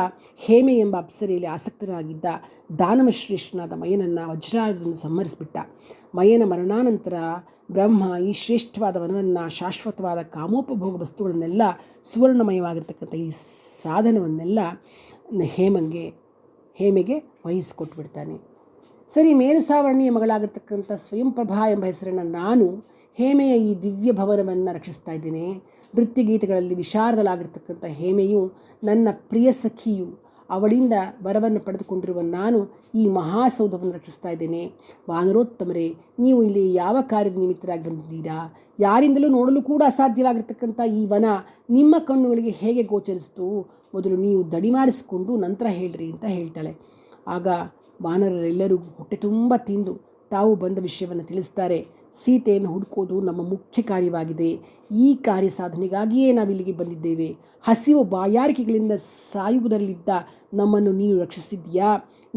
ಹೇಮೆ ಎಂಬ ಅಪ್ಸರೆಯಲ್ಲಿ ಆಸಕ್ತನಾಗಿದ್ದ ದಾನವ ಶ್ರೇಷ್ಠನಾದ ಮಯನನ್ನು ವಜ್ರಾಯುಧವನ್ನು ಸಂಹರಿಸಿಬಿಟ್ಟ. ಮಯನ ಮರಣಾನಂತರ ಬ್ರಹ್ಮ ಈ ಶ್ರೇಷ್ಠವಾದ ವನವನ್ನು, ಶಾಶ್ವತವಾದ ಕಾಮೋಪಭೋಗ ವಸ್ತುಗಳನ್ನೆಲ್ಲ, ಸುವರ್ಣಮಯವಾಗಿರ್ತಕ್ಕಂಥ ಈ ಸಾಧನವನ್ನೆಲ್ಲ ಹೇಮೆಗೆ ವಹಿಸಿಕೊಟ್ಬಿಡ್ತಾನೆ. ಸರಿ, ಮೇರುಸಾವರ್ಣಿಯ ಮಗಳಾಗಿರ್ತಕ್ಕಂಥ ಸ್ವಯಂಪ್ರಭಾ ಎಂಬ ಹೆಸರನ್ನು ನಾನು ಹೇಮೆಯ ಈ ದಿವ್ಯ ಭವನವನ್ನು ರಕ್ಷಿಸ್ತಾ ಇದ್ದೇನೆ. ನೃತ್ಯಗೀತೆಗಳಲ್ಲಿ ವಿಶಾರದಳಾಗಿರ್ತಕ್ಕಂಥ ಹೇಮೆಯು ನನ್ನ ಪ್ರಿಯ ಸಖಿಯು. ಅವಳಿಂದ ವರವನ್ನು ಪಡೆದುಕೊಂಡಿರುವ ನಾನು ಈ ಮಹಾಸೌಧವನ್ನು ರಕ್ಷಿಸ್ತಾ ಇದ್ದೇನೆ. ವಾನರೋತ್ತಮರೇ, ನೀವು ಇಲ್ಲಿ ಯಾವ ಕಾರ್ಯದ ನಿಮಿತ್ತರಾಗಿ ಬಂದಿದ್ದೀರಾ? ಯಾರಿಂದಲೂ ನೋಡಲು ಕೂಡ ಅಸಾಧ್ಯವಾಗಿರ್ತಕ್ಕಂಥ ಈ ವನ ನಿಮ್ಮ ಕಣ್ಣುಗಳಿಗೆ ಹೇಗೆ ಗೋಚರಿಸಿತು? ಮೊದಲು ನೀವು ದಡಿಮಾರಿಸಿಕೊಂಡು ನಂತರ ಹೇಳ್ರಿ ಅಂತ ಹೇಳ್ತಾಳೆ. ಆಗ ವಾನರರೆಲ್ಲರೂ ಹೊಟ್ಟೆ ತುಂಬ ತಿಂದು ತಾವು ಬಂದ ವಿಷಯವನ್ನು ತಿಳಿಸ್ತಾರೆ. ಸೀತೆಯನ್ನು ಹುಡುಕೋದು ನಮ್ಮ ಮುಖ್ಯ ಕಾರ್ಯವಾಗಿದೆ. ಈ ಕಾರ್ಯ ಸಾಧನೆಗಾಗಿಯೇ ನಾವಿಲ್ಲಿಗೆ ಬಂದಿದ್ದೇವೆ. ಹಸಿವು ಬಾಯಾರಿಕೆಗಳಿಂದ ಸಾಯುವುದರಲ್ಲಿದ್ದ ನಮ್ಮನ್ನು ನೀನು ರಕ್ಷಿಸಿದ್ದೀಯಾ?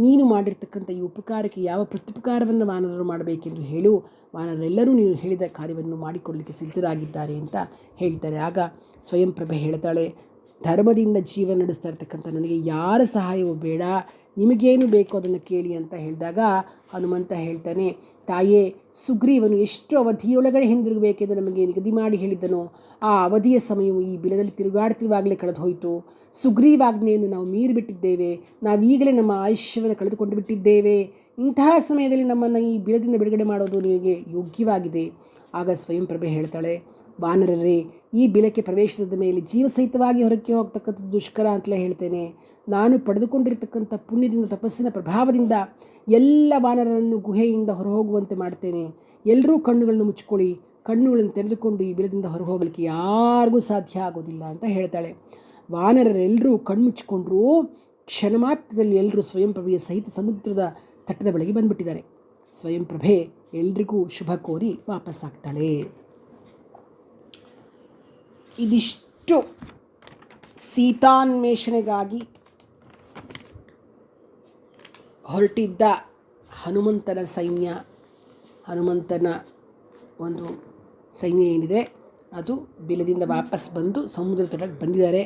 ನೀನು ಮಾಡಿರ್ತಕ್ಕಂಥ ಈ ಉಪಕಾರಕ್ಕೆ ಯಾವ ಪ್ರತ್ಯುಪಕಾರವನ್ನು ವಾನರರು ಮಾಡಬೇಕೆಂದು ಹೇಳು. ವಾನರೆಲ್ಲರೂ ನೀನು ಹೇಳಿದ ಕಾರ್ಯವನ್ನು ಮಾಡಿಕೊಡಲಿಕ್ಕೆ ಸಿದ್ಧರಾಗಿದ್ದಾರೆ ಅಂತ ಹೇಳ್ತಾರೆ. ಆಗ ಸ್ವಯಂಪ್ರಭೆ ಹೇಳ್ತಾಳೆ, ಧರ್ಮದಿಂದ ಜೀವನ ನಡೆಸ್ತಾ ಇರ್ತಕ್ಕಂಥ ನನಗೆ ಯಾರ ಸಹಾಯವೂ ಬೇಡ, ನಿಮಗೇನು ಬೇಕೋ ಅದನ್ನು ಕೇಳಿ ಅಂತ ಹೇಳಿದಾಗ ಹನುಮಂತ ಹೇಳ್ತಾನೆ, ತಾಯೇ, ಸುಗ್ರೀವನು ಎಷ್ಟು ಅವಧಿಯೊಳಗಡೆ ಹಿಂದಿರುಗಬೇಕೆಂದು ನಮಗೆ ನಿಗದಿ ಮಾಡಿ ಹೇಳಿದ್ದನೋ ಆ ಅವಧಿಯ ಸಮಯವು ಈ ಬಿಲದಲ್ಲಿ ತಿರುಗಾಡ್ತಿರುವಾಗಲೇ ಕಳೆದು ಹೋಯಿತು. ಸುಗ್ರೀವಾಜ್ಞೆಯನ್ನು ನಾವು ಮೀರಿಬಿಟ್ಟಿದ್ದೇವೆ. ನಾವೀಗಲೇ ನಮ್ಮ ಆಯುಷ್ಯವನ್ನು ಕಳೆದುಕೊಂಡು ಬಿಟ್ಟಿದ್ದೇವೆ. ಇಂತಹ ಸಮಯದಲ್ಲಿ ನಮ್ಮನ್ನು ಈ ಬಿಲದಿಂದ ಬಿಡುಗಡೆ ಮಾಡೋದು ನಿಮಗೆ ಯೋಗ್ಯವಾಗಿದೆ. ಆಗ ಸ್ವಯಂಪ್ರಭೆ ಹೇಳ್ತಾಳೆ, ವಾನರರೇ, ಈ ಬಿಲಕ್ಕೆ ಪ್ರವೇಶಿಸಿದ ಮೇಲೆ ಜೀವಸಹಿತವಾಗಿ ಹೊರಕ್ಕೆ ಹೋಗ್ತಕ್ಕಂಥದ್ದು ದುಷ್ಕರ ಅಂತಲೇ ಹೇಳ್ತೇನೆ. ನಾನು ಪಡೆದುಕೊಂಡಿರ್ತಕ್ಕಂಥ ಪುಣ್ಯದಿಂದ, ತಪಸ್ಸಿನ ಪ್ರಭಾವದಿಂದ ಎಲ್ಲ ವಾನರರನ್ನು ಗುಹೆಯಿಂದ ಹೊರಹೋಗುವಂತೆ ಮಾಡ್ತೇನೆ. ಎಲ್ಲರೂ ಕಣ್ಣುಗಳನ್ನು ಮುಚ್ಕೊಳ್ಳಿ. ಕಣ್ಣುಗಳನ್ನು ತೆರೆದುಕೊಂಡು ಈ ಬಿಲದಿಂದ ಹೊರಹೋಗಲಿಕ್ಕೆ ಯಾರಿಗೂ ಸಾಧ್ಯ ಆಗೋದಿಲ್ಲ ಅಂತ ಹೇಳ್ತಾಳೆ. ವಾನರರೆಲ್ಲರೂ ಕಣ್ಮುಚ್ಚಿಕೊಂಡ್ರೂ ಕ್ಷಣ ಮಾತ್ರದಲ್ಲಿ ಎಲ್ಲರೂ ಸ್ವಯಂಪ್ರಭೆಯ ಸಹಿತ ಸಮುದ್ರದ ತಟ್ಟದ ಬಳಿಗೆ ಬಂದುಬಿಟ್ಟಿದ್ದಾರೆ. ಸ್ವಯಂಪ್ರಭೆ ಎಲ್ರಿಗೂ ಶುಭ ಕೋರಿ ವಾಪಸ್ಸಾಗ್ತಾಳೆ. ಇದಿಷ್ಟು ಸೀತಾನ್ವೇಷಣೆಗಾಗಿ ಹೊರಟಿದ್ದ ಹನುಮಂತನ ಸೈನ್ಯ, ಹನುಮಂತನ ಒಂದು ಸೈನ್ಯ ಏನಿದೆ ಅದು ಬಿಲದಿಂದ ವಾಪಸ್ ಬಂದು ಸಮುದ್ರ ತಟಕ್ಕೆ ಬಂದಿದ್ದಾರೆ.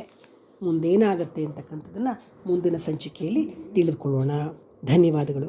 ಮುಂದೇನಾಗತ್ತೆ ಅಂತಕ್ಕಂಥದ್ದನ್ನು ಮುಂದಿನ ಸಂಚಿಕೆಯಲ್ಲಿ ತಿಳಿದುಕೊಳ್ಳೋಣ. ಧನ್ಯವಾದಗಳು.